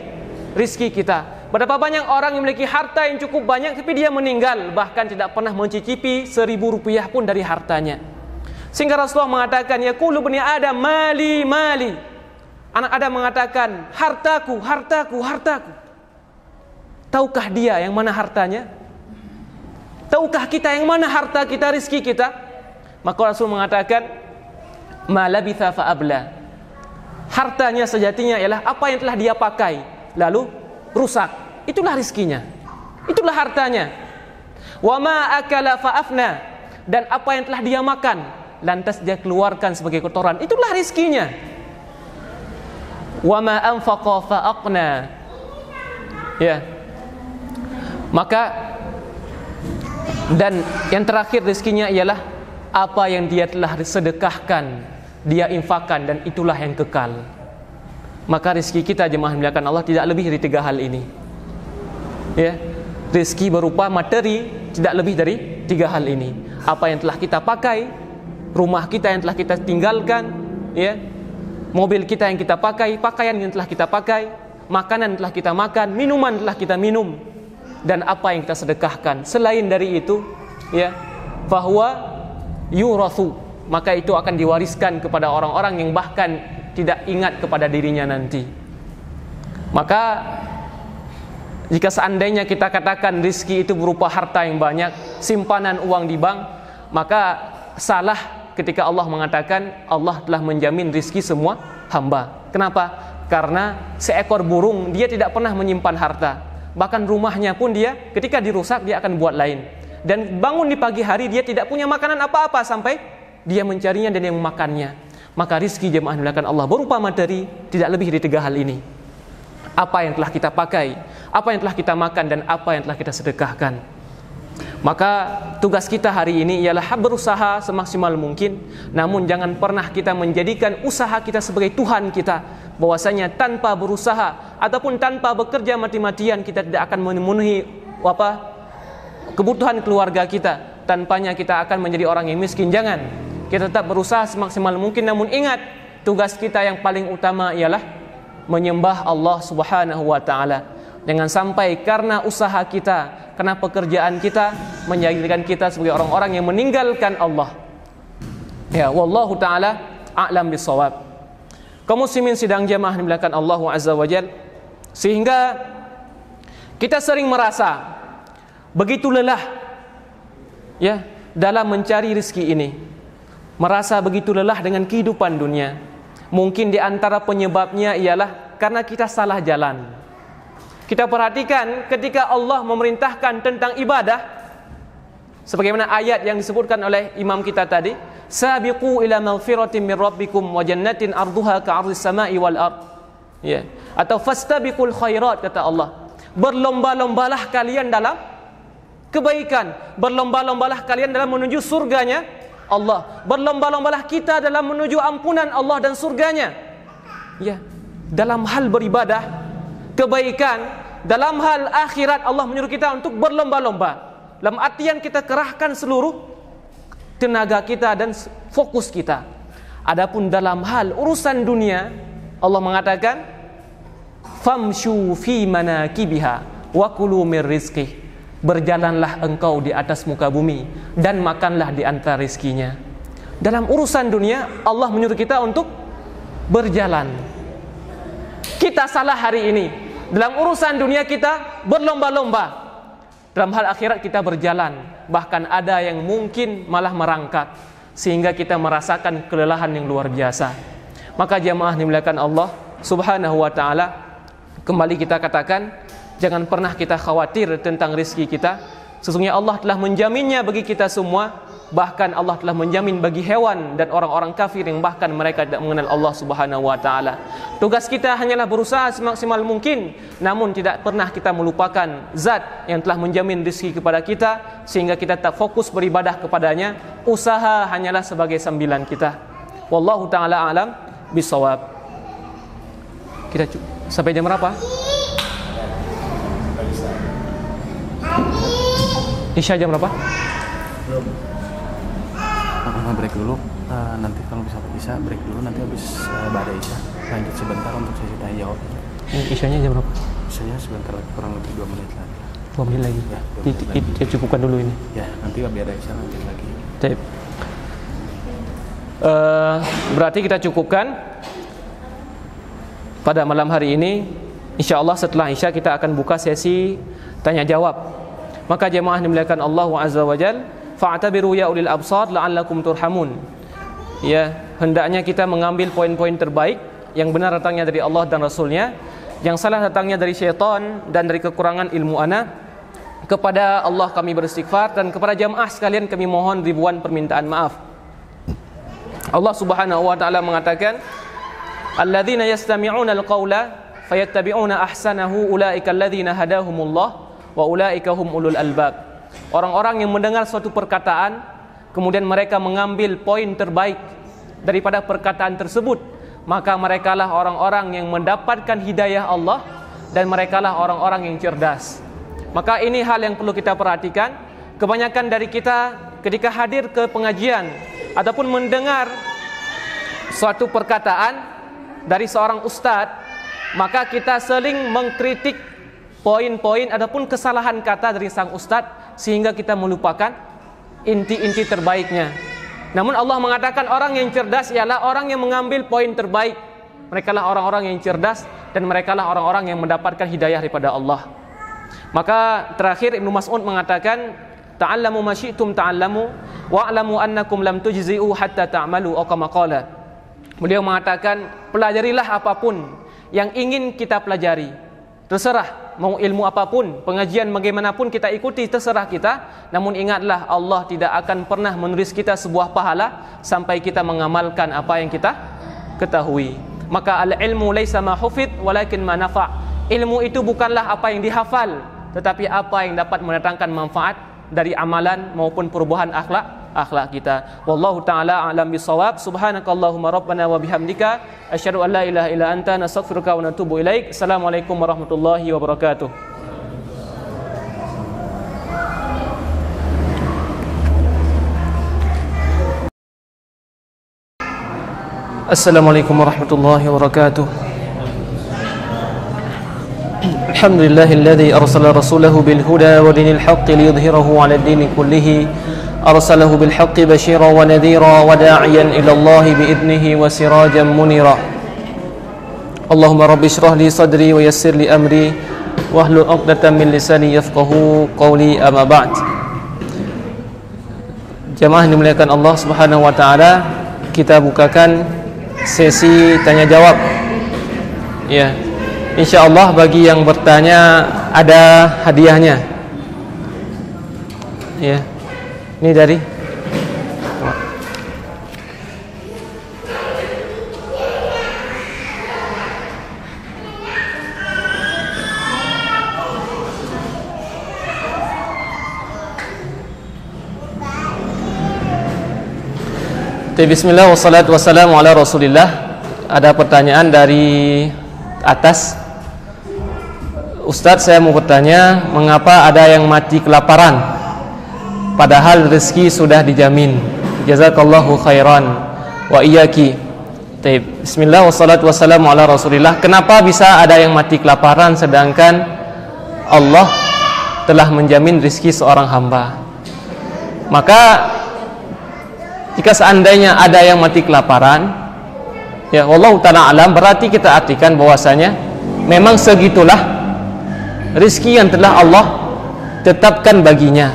B: rizki kita. Berapa banyak orang yang memiliki harta yang cukup banyak tapi dia meninggal bahkan tidak pernah mencicipi 1.000 rupiah pun dari hartanya. Sehingga Rasulullah mengatakan, yaqulu bani Adam mali mali. Anak Adam mengatakan, hartaku, hartaku, hartaku. Tahukah dia yang mana hartanya? Tahukah kita yang mana harta kita, rizki kita? Maka Rasul mengatakan, ma labitha fa abla. Hartanya sejatinya ialah apa yang telah dia pakai lalu rusak. Itulah rizkinya, itulah hartanya. Wa ma akala fa afna, dan apa yang telah dia makan lantas dia keluarkan sebagai kotoran, itulah rizkinya. Wa ma anfaqa fa aqna. Ya. Maka dan yang terakhir rizkinya ialah apa yang dia telah sedekahkan, dia infakkan, dan itulah yang kekal. Maka rizki kita jemaah dimuliakan Allah tidak lebih dari 3 hal ini. Ya, rizki berupa materi tidak lebih dari tiga hal ini. Apa yang telah kita pakai, rumah kita yang telah kita tinggalkan, ya, mobil kita yang kita pakai, pakaian yang telah kita pakai, makanan yang telah kita makan, minuman telah kita minum, dan apa yang kita sedekahkan. Selain dari itu, ya, bahwa yurathu, maka itu akan diwariskan kepada orang-orang yang bahkan tidak ingat kepada dirinya nanti. Maka jika seandainya kita katakan rizki itu berupa harta yang banyak, simpanan uang di bank, maka salah ketika Allah mengatakan Allah telah menjamin rizki semua hamba. Kenapa? Karena seekor burung dia tidak pernah menyimpan harta. Bahkan rumahnya pun dia ketika dirusak dia akan buat lain. Dan bangun di pagi hari dia tidak punya makanan apa-apa sampai dia mencarinya dan dia memakannya. Maka rizki jemaah dimuliakan Allah berupa materi, tidak lebih dari tiga hal ini. Apa yang telah kita pakai, apa yang telah kita makan, dan apa yang telah kita sedekahkan. Maka tugas kita hari ini ialah berusaha semaksimal mungkin, namun jangan pernah kita menjadikan usaha kita sebagai Tuhan kita, bahwasanya tanpa berusaha ataupun tanpa bekerja mati-matian kita tidak akan memenuhi kebutuhan keluarga kita. Tanpanya kita akan menjadi orang yang miskin. Jangan, kita tetap berusaha semaksimal mungkin, namun ingat tugas kita yang paling utama ialah menyembah Allah Subhanahu wa taala. Jangan sampai karena usaha kita, karena pekerjaan kita menjadikan kita sebagai orang-orang yang meninggalkan Allah. Ya, wallahu taala a'lam bissawab. Kaum muslimin sidang jamaah dimuliakan Allah Azza wa Jalla, sehingga kita sering merasa begitu lelah, ya, dalam mencari rezeki ini. Merasa begitu lelah dengan kehidupan dunia. Mungkin di antara penyebabnya ialah karena kita salah jalan. Kita perhatikan ketika Allah memerintahkan tentang ibadah, sebagaimana ayat yang disebutkan oleh imam kita tadi, sabiqu ila maghfiratin min rabbikum wa jannatin arduha ka'ardhis sama'i wal ard. Ya, atau fastabiqul khairat, kata Allah. Berlomba-lombalah kalian dalam kebaikan, berlomba-lombalah kalian dalam menuju surganya Allah. Berlomba-lombalah kita dalam menuju ampunan Allah dan surganya. Ya, dalam hal beribadah, kebaikan, dalam hal akhirat Allah menyuruh kita untuk berlomba-lomba. Dalam artian kita kerahkan seluruh tenaga kita dan fokus kita. Adapun dalam hal urusan dunia, Allah mengatakan famshu fi manakibiha wa kulu mir rizqih. Berjalanlah engkau di atas muka bumi dan makanlah di antara rizkinya. Dalam urusan dunia Allah menyuruh kita untuk berjalan. Kita salah hari ini. Dalam urusan dunia kita berlomba-lomba. Dalam hal akhirat kita berjalan. Bahkan ada yang mungkin malah merangkak, sehingga kita merasakan kelelahan yang luar biasa. Maka jamaah dimuliakan Allah Subhanahu wa ta'ala, kembali kita katakan, jangan pernah kita khawatir tentang rezeki kita. Sesungguhnya Allah telah menjaminnya bagi kita semua. Bahkan Allah telah menjamin bagi hewan dan orang-orang kafir yang bahkan mereka tidak mengenal Allah Subhanahu wa ta'ala. Tugas kita hanyalah berusaha semaksimal mungkin, namun tidak pernah kita melupakan zat yang telah menjamin rezeki kepada kita, sehingga kita tak fokus beribadah kepadanya. Usaha hanyalah sebagai sambilan kita. Wallahu ta'ala a'lam bisawab. Kita sampai jam berapa? Isya jam berapa?
C: Belum. Break dulu. Nanti kalau bisa Isya break dulu. Nanti habis badai Isya lanjut sebentar untuk sesi tanya jawab.
B: Isyanya jam berapa?
C: Isyanya sebentar lagi, kurang lebih 2 menit lagi.
B: 2 menit lagi.
C: Ya,
B: Kita cukupkan dulu ini.
C: Ya, nanti biar ada Isya lanjut lagi.
B: Baik. Berarti kita cukupkan pada malam hari ini. Insyaallah setelah Isya kita akan buka sesi tanya jawab. Maka jemaah dimuliakan Allah Azza wa Jalla, fa'tabiru ya ulil absar la'allakum turhamun. Ya, hendaknya kita mengambil poin-poin terbaik yang benar datangnya dari Allah dan Rasulnya, yang salah datangnya dari syaitan dan dari kekurangan ilmu ana. Kepada Allah kami beristighfar, dan kepada jamaah sekalian kami mohon ribuan permintaan maaf. Allah Subhanahu wa ta'ala mengatakan, alladzina yastami'una alqawla fayattabi'una ahsanahu ulaika alladzina hadahumullah wa ulaika hum ulul albab. Orang-orang yang mendengar suatu perkataan, kemudian mereka mengambil poin terbaik daripada perkataan tersebut, maka merekalah orang-orang yang mendapatkan hidayah Allah, dan merekalah orang-orang yang cerdas. Maka ini hal yang perlu kita perhatikan. kebanyakan dari kita ketika hadir ke pengajian ataupun mendengar suatu perkataan dari seorang ustadz, maka kita seling mengkritik poin-poin ataupun kesalahan kata dari sang ustadz sehingga kita melupakan inti-inti terbaiknya. Namun Allah mengatakan orang yang cerdas ialah orang yang mengambil poin terbaik. Merekalah orang-orang yang cerdas dan merekalah orang-orang yang mendapatkan hidayah daripada Allah. Maka terakhir Ibnu Mas'ud mengatakan, ta'allamu ma syi'tum ta'allamu wa'lamu annakum lam tujzi'u hatta ta'malu atau kama qala. Beliau mengatakan, pelajarilah apapun yang ingin kita pelajari. Terserah mau ilmu apapun, pengajian bagaimanapun kita ikuti, terserah kita. Namun ingatlah Allah tidak akan pernah menulis kita sebuah pahala sampai kita mengamalkan apa yang kita ketahui. Maka al-ilmu laisa ma hufid walakin ma nafa'. Ilmu itu bukanlah apa yang dihafal, tetapi apa yang dapat mendatangkan manfaat dari amalan maupun perubahan akhlak kita. Wallahu taala a'lam bisawab. Subhanakallahumma rabbana wa bihamdika asyhadu an la ilaha illa anta nastaghfiruka wa natubu ilaik. Assalamualaikum warahmatullahi wabarakatuh. Assalamualaikum warahmatullahi wabarakatuh. Alhamdulillahilladzi arsala rasulahu bil huda wa dinil haqqi liyudhhirahu 'ala ad-dini kullihi. Arsalahu bil haqqi basyira wa nadhira wa da'iyan ila Allah bi idnihi wa sirajan munira. Allahumma rabbi shrah li sadri wa yassir li amri wahlul 'uqdatam min lisani yafqahu qawli, amma ba'd. Jamaah yang dimuliakan Allah Subhanahu wa taala, kita bukakan sesi tanya jawab. Ya. Insyaallah bagi yang bertanya ada hadiahnya. Ya. Ini dari Bismillah wassalatu wassalamu ala Rasulillah. Ada pertanyaan dari atas. Ustadz, saya mau bertanya, mengapa ada yang mati kelaparan padahal rezeki sudah dijamin? Jazakallahu khairan wa iyyaki. Bismillah wassalatu wassalamu ala Rasulillah. Kenapa bisa ada yang mati kelaparan sedangkan Allah telah menjamin rezeki seorang hamba? Maka jika seandainya ada yang mati kelaparan, ya wallahu ta'ala alam, berarti kita artikan bahwasanya memang segitulah rezeki yang telah Allah tetapkan baginya.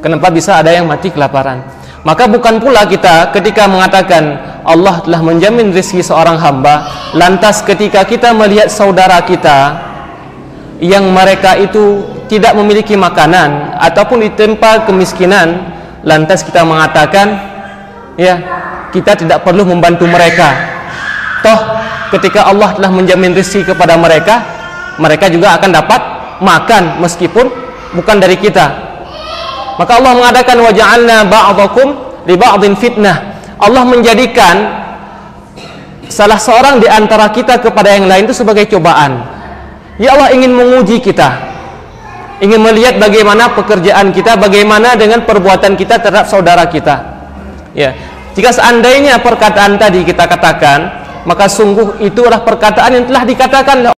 B: Kenapa bisa ada yang mati kelaparan? Maka bukan pula kita ketika mengatakan Allah telah menjamin rezeki seorang hamba, lantas ketika kita melihat saudara kita yang mereka itu tidak memiliki makanan ataupun ditempa kemiskinan, lantas kita mengatakan, ya, kita tidak perlu membantu mereka. Toh ketika Allah telah menjamin rezeki kepada mereka, mereka juga akan dapat makan meskipun bukan dari kita. Maka Allah mengatakan wa ja'alna ba'dakum li ba'din fitnah. Allah menjadikan salah seorang di antara kita kepada yang lain itu sebagai cobaan. Ya Allah ingin menguji kita, ingin melihat bagaimana pekerjaan kita, bagaimana dengan perbuatan kita terhadap saudara kita. Ya, jika seandainya perkataan tadi kita katakan, maka sungguh itu adalah perkataan yang telah dikatakan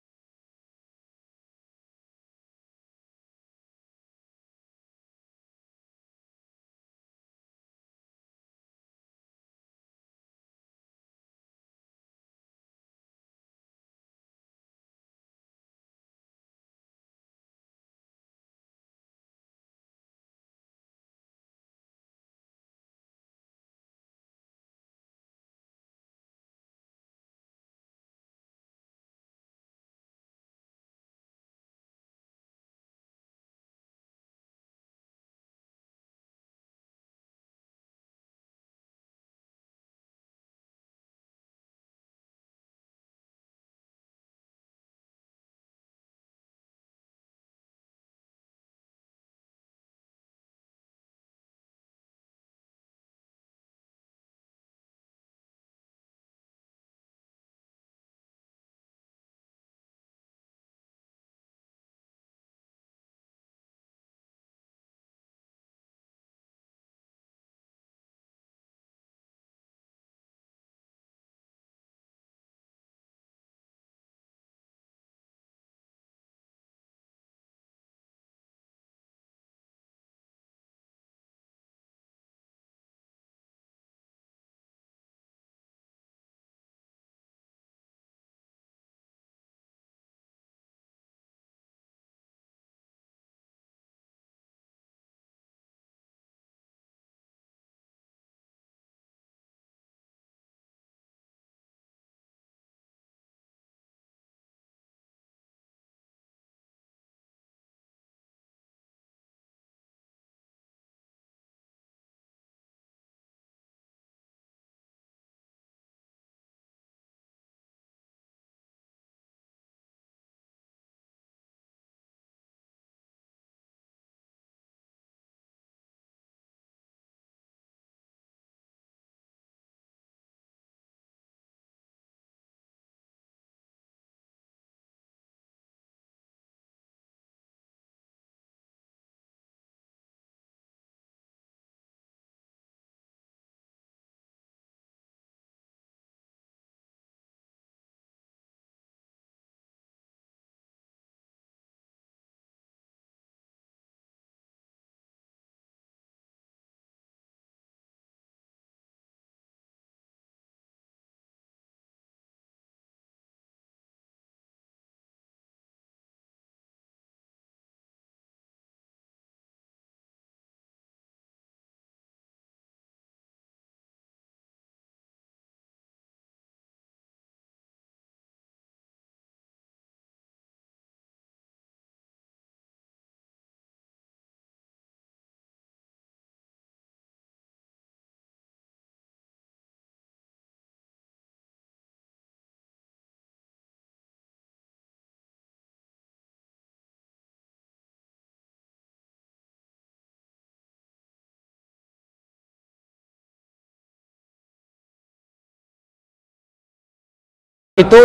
B: itu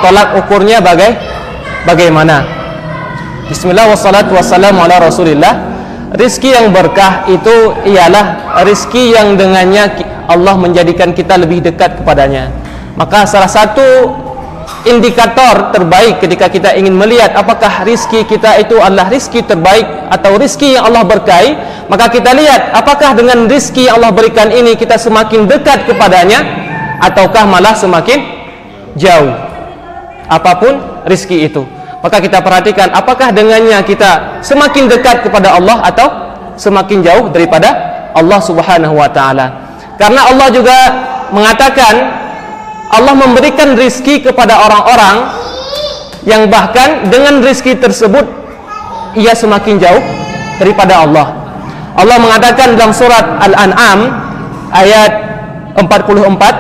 B: tolak ukurnya bagaimana? Bismillah wassalatu wassalamu ala rasulillah. Rizki yang berkah itu ialah rizki yang dengannya Allah menjadikan kita lebih dekat kepadanya. Maka salah satu indikator terbaik ketika kita ingin melihat apakah rizki kita itu adalah rizki terbaik atau rizki yang Allah berkahi, maka kita lihat apakah dengan rizki yang Allah berikan ini kita semakin dekat kepadanya ataukah malah semakin jauh. Apapun rizki itu, maka kita perhatikan apakah dengannya kita semakin dekat kepada Allah atau semakin jauh daripada Allah Subhanahu wa taala. Karena Allah juga mengatakan Allah memberikan rizki kepada orang-orang yang bahkan dengan rizki tersebut ia semakin jauh daripada Allah. Allah mengatakan dalam surat Al-An'am ayat 44,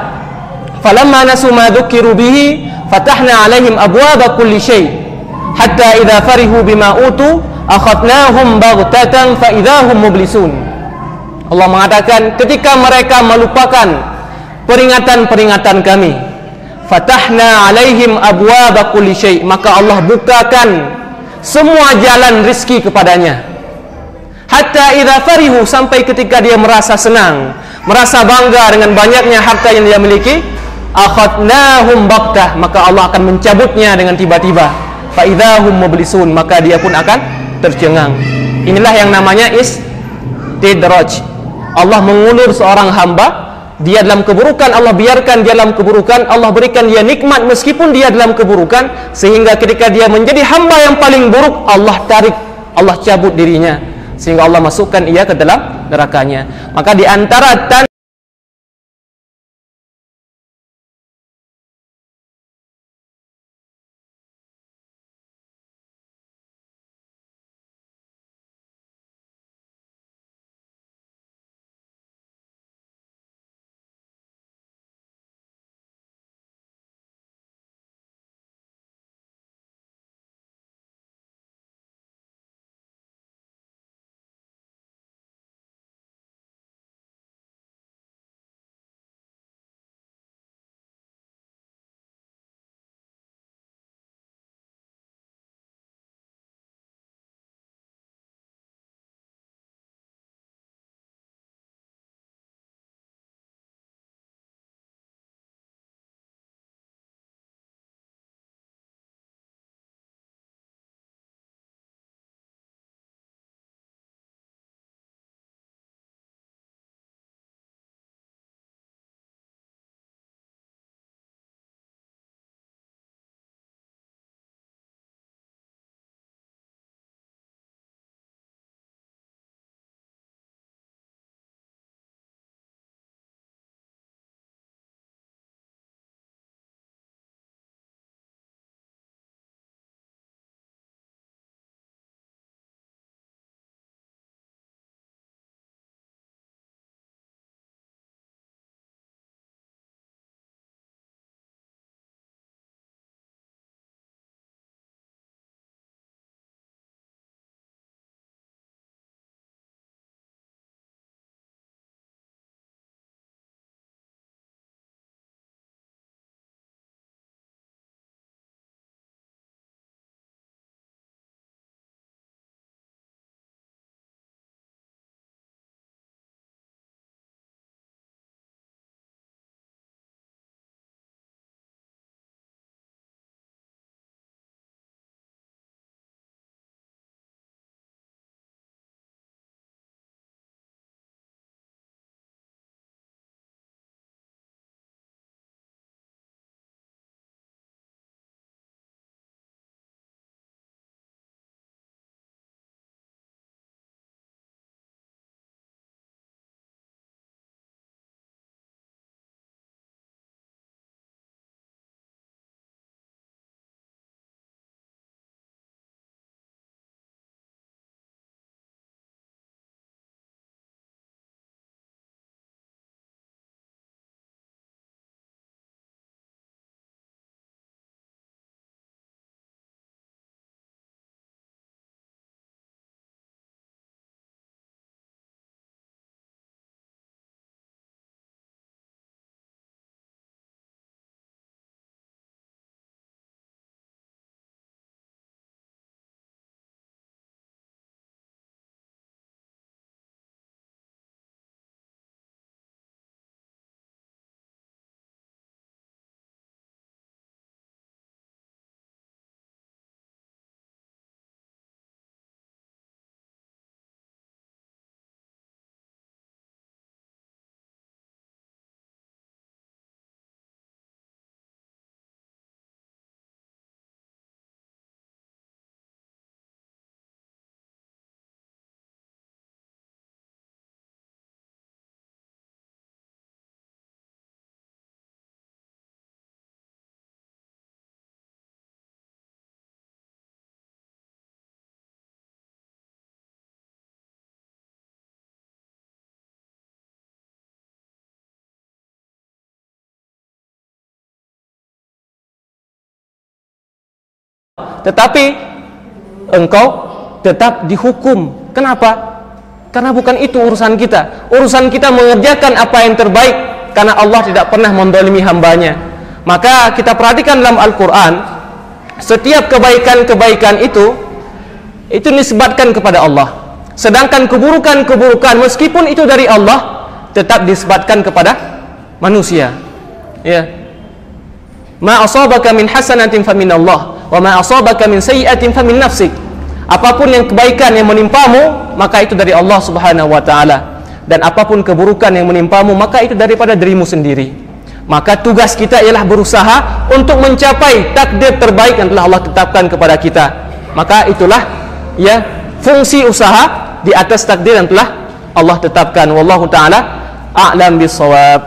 B: "Falamma nasu ma dzukiru bihi fatahna 'alaihim abwaaba kulli syai' hatta idza farihu bima utu akhadnahum baghtatan fa idzahum mublisun." Allah mengatakan ketika mereka melupakan peringatan-peringatan kami, fatahna 'alaihim abwaaba kulli syai', maka Allah bukakan semua jalan rizki kepadanya. Hatta idza farihu, sampai ketika dia merasa senang, merasa bangga dengan banyaknya harta yang dia miliki, akhadnahum baghtah, maka Allah akan mencabutnya dengan tiba-tiba. Faidahum mublisun, maka dia pun akan tercengang. Inilah yang namanya istidraj. Allah mengulur seorang hamba, dia dalam keburukan, Allah biarkan dia dalam keburukan, Allah berikan dia nikmat meskipun dia dalam keburukan, sehingga ketika dia menjadi hamba yang paling buruk, Allah tarik, Allah cabut dirinya, sehingga Allah masukkan ia ke dalam nerakanya. Maka di antara tetapi engkau tetap dihukum. Kenapa? Karena bukan itu urusan kita. Urusan kita mengerjakan apa yang terbaik, karena Allah tidak pernah mendolimi hambanya. Maka kita perhatikan dalam Al-Quran, setiap kebaikan-kebaikan itu nisbatkan kepada Allah. Sedangkan keburukan-keburukan meskipun itu dari Allah, tetap disebutkan kepada manusia. Ya. Ma asabaka min hasanatin famin Allah, wa ma asabaka min sayyi'atin famin nafsik. Apapun yang kebaikan yang menimpamu, maka itu dari Allah Subhanahu wa taala. Dan apapun keburukan yang menimpamu, maka itu daripada dirimu sendiri. Maka tugas kita ialah berusaha untuk mencapai takdir terbaik yang telah Allah tetapkan kepada kita. Maka itulah ya fungsi usaha di atas takdir yang telah Allah tetapkan. Wallahu taala a'lam bissawab.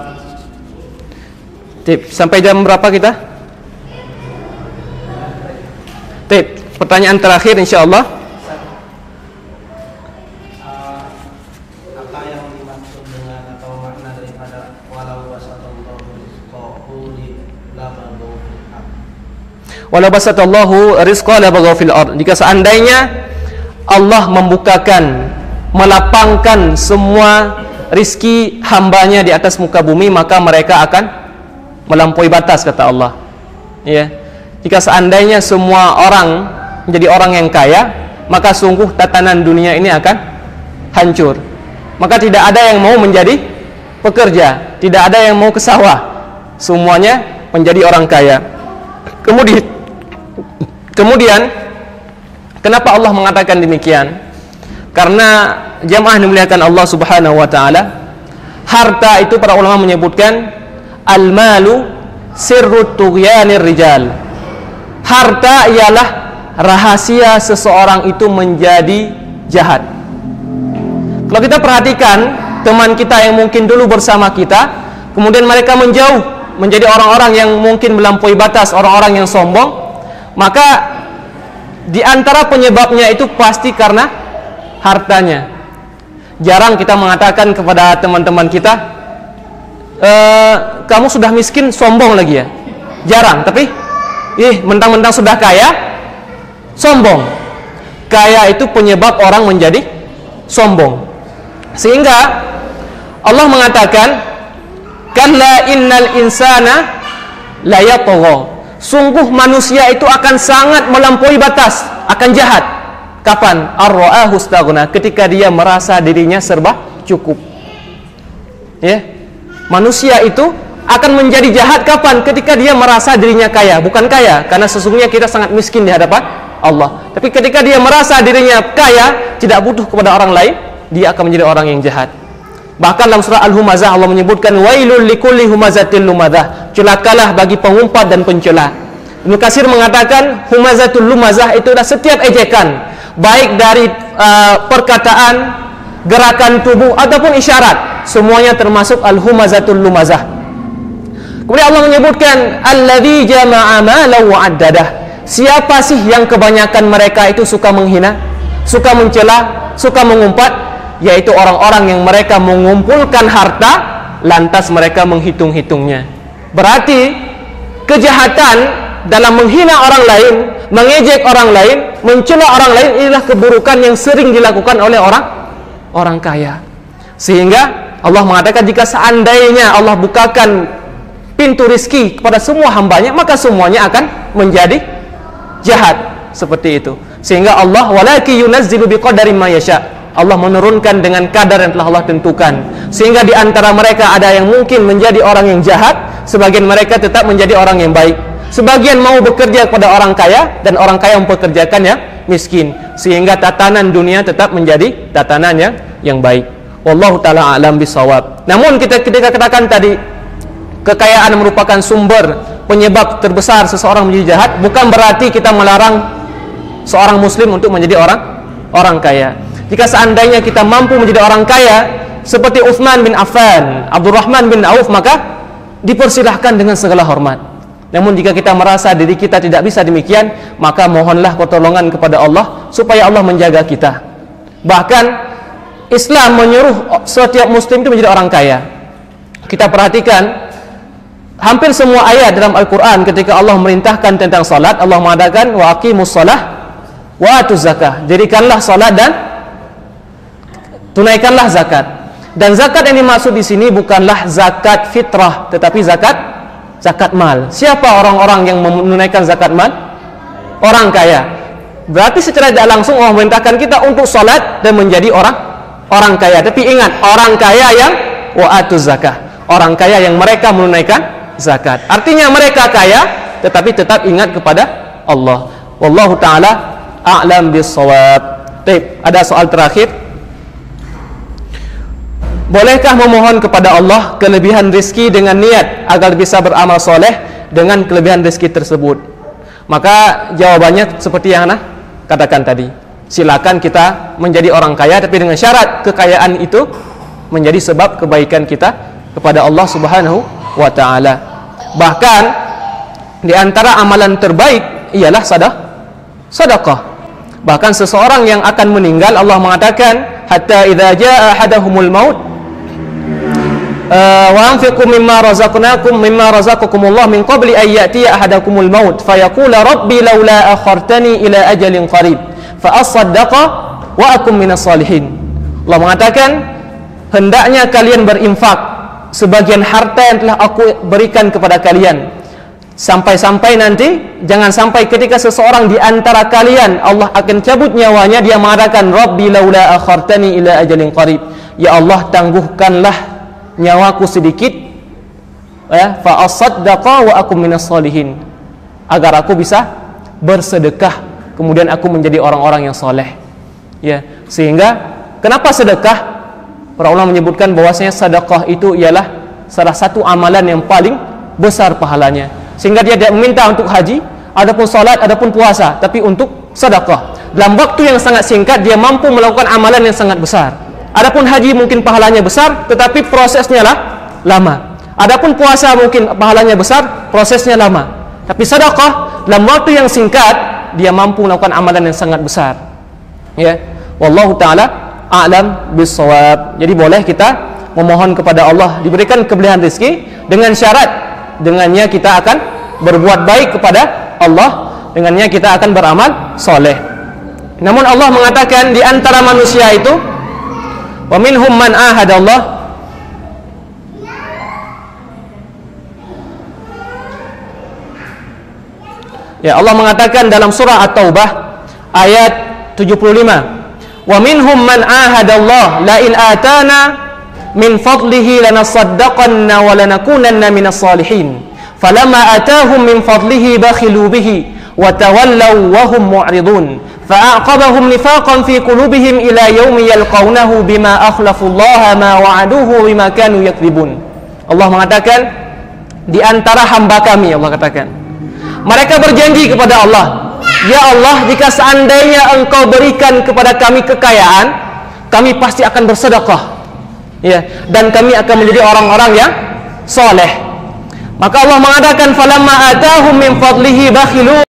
B: Sampai jam berapa kita? Pertanyaan terakhir insyaallah.
D: Apa yang dimaksud dengan atau makna daripada walau basatallahu rizqahu labaghaw fil ardh?
B: Walau basatallahu rizqa labaghaw fil ardh. Jika seandainya Allah membukakan, melapangkan semua rizki hambanya di atas muka bumi, maka mereka akan melampaui batas, kata Allah. Ya. Jika seandainya semua orang menjadi orang yang kaya, maka sungguh tatanan dunia ini akan hancur. Maka tidak ada yang mau menjadi pekerja, tidak ada yang mau ke sawah, semuanya menjadi orang kaya. Kemudian kenapa Allah mengatakan demikian? Karena jamaah dimuliakan Allah Subhanahu wa taala, harta itu para ulama menyebutkan al-malu sirrut tughyanir rijal. Harta ialah rahasia seseorang itu menjadi jahat. Kalau kita perhatikan teman kita yang mungkin dulu bersama kita, kemudian mereka menjauh menjadi orang-orang yang mungkin melampaui batas, orang-orang yang sombong, maka di antara penyebabnya itu pasti karena hartanya. Jarang kita mengatakan kepada teman-teman kita, kamu sudah miskin sombong lagi ya. Jarang. Tapi mentang-mentang sudah kaya sombong. Kaya itu penyebab orang menjadi sombong. Sehingga Allah mengatakan, kalla innal insana la yatgha. Sungguh manusia itu akan sangat melampaui batas, akan jahat. Kapan? Ar-ra'ahu istaghna, ketika dia merasa dirinya serba cukup. Ya. Manusia itu akan menjadi jahat kapan? Ketika dia merasa dirinya kaya. Bukan kaya, karena sesungguhnya kita sangat miskin di hadapan Allah. Tapi ketika dia merasa dirinya kaya, tidak butuh kepada orang lain, dia akan menjadi orang yang jahat. Bahkan dalam surah Al-Humazah Allah menyebutkan wailul likulli humazatil lumazah. Celakalah bagi pengumpat dan pencela. Ibnu Katsir mengatakan humazatul lumazah itu adalah setiap ejekan, baik dari perkataan, gerakan tubuh ataupun isyarat, semuanya termasuk al-humazatul lumazah. Kemudian Allah menyebutkan alladzi jama'a malan wa 'addadah. Siapa sih yang kebanyakan mereka itu suka menghina, suka mencela, suka mengumpat? Yaitu orang-orang yang mereka mengumpulkan harta, lantas mereka menghitung-hitungnya. Berarti kejahatan dalam menghina orang lain, mengejek orang lain, mencela orang lain, inilah keburukan yang sering dilakukan oleh orang kaya. Sehingga Allah mengatakan jika seandainya Allah bukakan pintu rizki kepada semua hambanya, maka semuanya akan menjadi jahat seperti itu. Sehingga Allah walaki yunazzilu biqadari ma yasha. Allah menurunkan dengan kadar yang telah Allah tentukan. Sehingga di antara mereka ada yang mungkin menjadi orang yang jahat, sebagian mereka tetap menjadi orang yang baik. Sebagian mau bekerja kepada orang kaya, dan orang kaya mempekerjakan yang miskin. Sehingga tatanan dunia tetap menjadi tatanan yang baik. Wallahu ta'ala a'lam bisawab. Namun kita katakan tadi, kekayaan merupakan sumber penyebab terbesar seseorang menjadi jahat, bukan berarti kita melarang seorang muslim untuk menjadi orang kaya. Jika seandainya kita mampu menjadi orang kaya seperti Utsman bin Affan, Abdurrahman bin Auf, maka dipersilahkan dengan segala hormat. Namun jika kita merasa diri kita tidak bisa demikian, maka mohonlah pertolongan kepada Allah supaya Allah menjaga kita. Bahkan Islam menyuruh setiap muslim itu menjadi orang kaya. Kita perhatikan hampir semua ayat dalam Al-Quran ketika Allah merintahkan tentang salat, Allah mengatakan wa aqimus shalah wa atuz zakah. Jadikanlah salat dan tunaikanlah zakat. Dan zakat yang dimaksud di sini bukanlah zakat fitrah, tetapi zakat mal. Siapa orang-orang yang menunaikan zakat mal? Orang kaya. Berarti secara tidak langsung Allah memerintahkan kita untuk salat dan menjadi orang kaya. Tapi ingat, orang kaya yang wa atuz zakah. Orang kaya yang mereka menunaikan zakat. Artinya mereka kaya tetapi tetap ingat kepada Allah. Wallahu taala a'lam bis-shawab. Baik, ada soal terakhir. Bolehkah memohon kepada Allah kelebihan rezeki dengan niat agar bisa beramal soleh dengan kelebihan rezeki tersebut? Maka jawabannya seperti yang Ana katakan tadi. Silakan kita menjadi orang kaya, tapi dengan syarat kekayaan itu menjadi sebab kebaikan kita kepada Allah Subhanahu wa ta'ala. Bahkan di antara amalan terbaik ialah sedekah. Bahkan seseorang yang akan meninggal, Allah mengatakan hatta idza jaa ahadahumul maut wa anfiqu mimma razaqakumullah min qabli an ya'tiya ahadakumul maut fayaqula rabbi laula akhartani ila ajalin qarib fa asaddaqa wa akum minas salihin. Allah mengatakan hendaknya kalian berinfak sebagian harta yang telah aku berikan kepada kalian, sampai-sampai nanti, jangan sampai ketika seseorang di antara kalian Allah akan cabut nyawanya, dia mengatakan rabbi laula akhartani ila ajalin qarib, ya Allah tangguhkanlah nyawaku sedikit, fa asaddaqa wa akum minas salihin, agar aku bisa bersedekah kemudian aku menjadi orang-orang yang soleh. Ya, sehingga kenapa sedekah? Para ulama menyebutkan bahwasanya sedekah itu ialah salah satu amalan yang paling besar pahalanya, sehingga dia tidak meminta untuk haji, adapun salat, adapun puasa, tapi untuk sedekah. Dalam waktu yang sangat singkat dia mampu melakukan amalan yang sangat besar. Adapun haji mungkin pahalanya besar, tetapi prosesnya lama. Adapun puasa mungkin pahalanya besar, prosesnya lama. Tapi sedekah dalam waktu yang singkat dia mampu melakukan amalan yang sangat besar. Ya, wallahu taala a'lam bis-shawab. Jadi boleh kita memohon kepada Allah diberikan kelebihan rezeki dengan syarat dengannya kita akan berbuat baik kepada Allah, dengannya kita akan beramal soleh. Namun Allah mengatakan di antara manusia itu wa minhum man ahadallah, ya Allah mengatakan dalam surah At-Taubah ayat 75, wa minhum man ahadallah la in atana min fadlihi lanasaddaqanna wa lanakunanna minas salihin falamma atahum min fadlihi bakhilu bihi wa tawallaw wa hum mu'ridun fa'aqabahum nifaqan fi qulubihim ila yaumi yalqawnahu bima akhlafullaha ma wa'aduhu bima kanu yakdzibun. Allah mengatakan di antara hamba kami, Allah katakan mereka berjanji kepada Allah, ya Allah, jika seandainya engkau berikan kepada kami kekayaan, kami pasti akan bersedekah, ya, dan kami akan menjadi orang-orang yang soleh. Maka Allah mengatakan falamma atahum min fadlihi bakhilu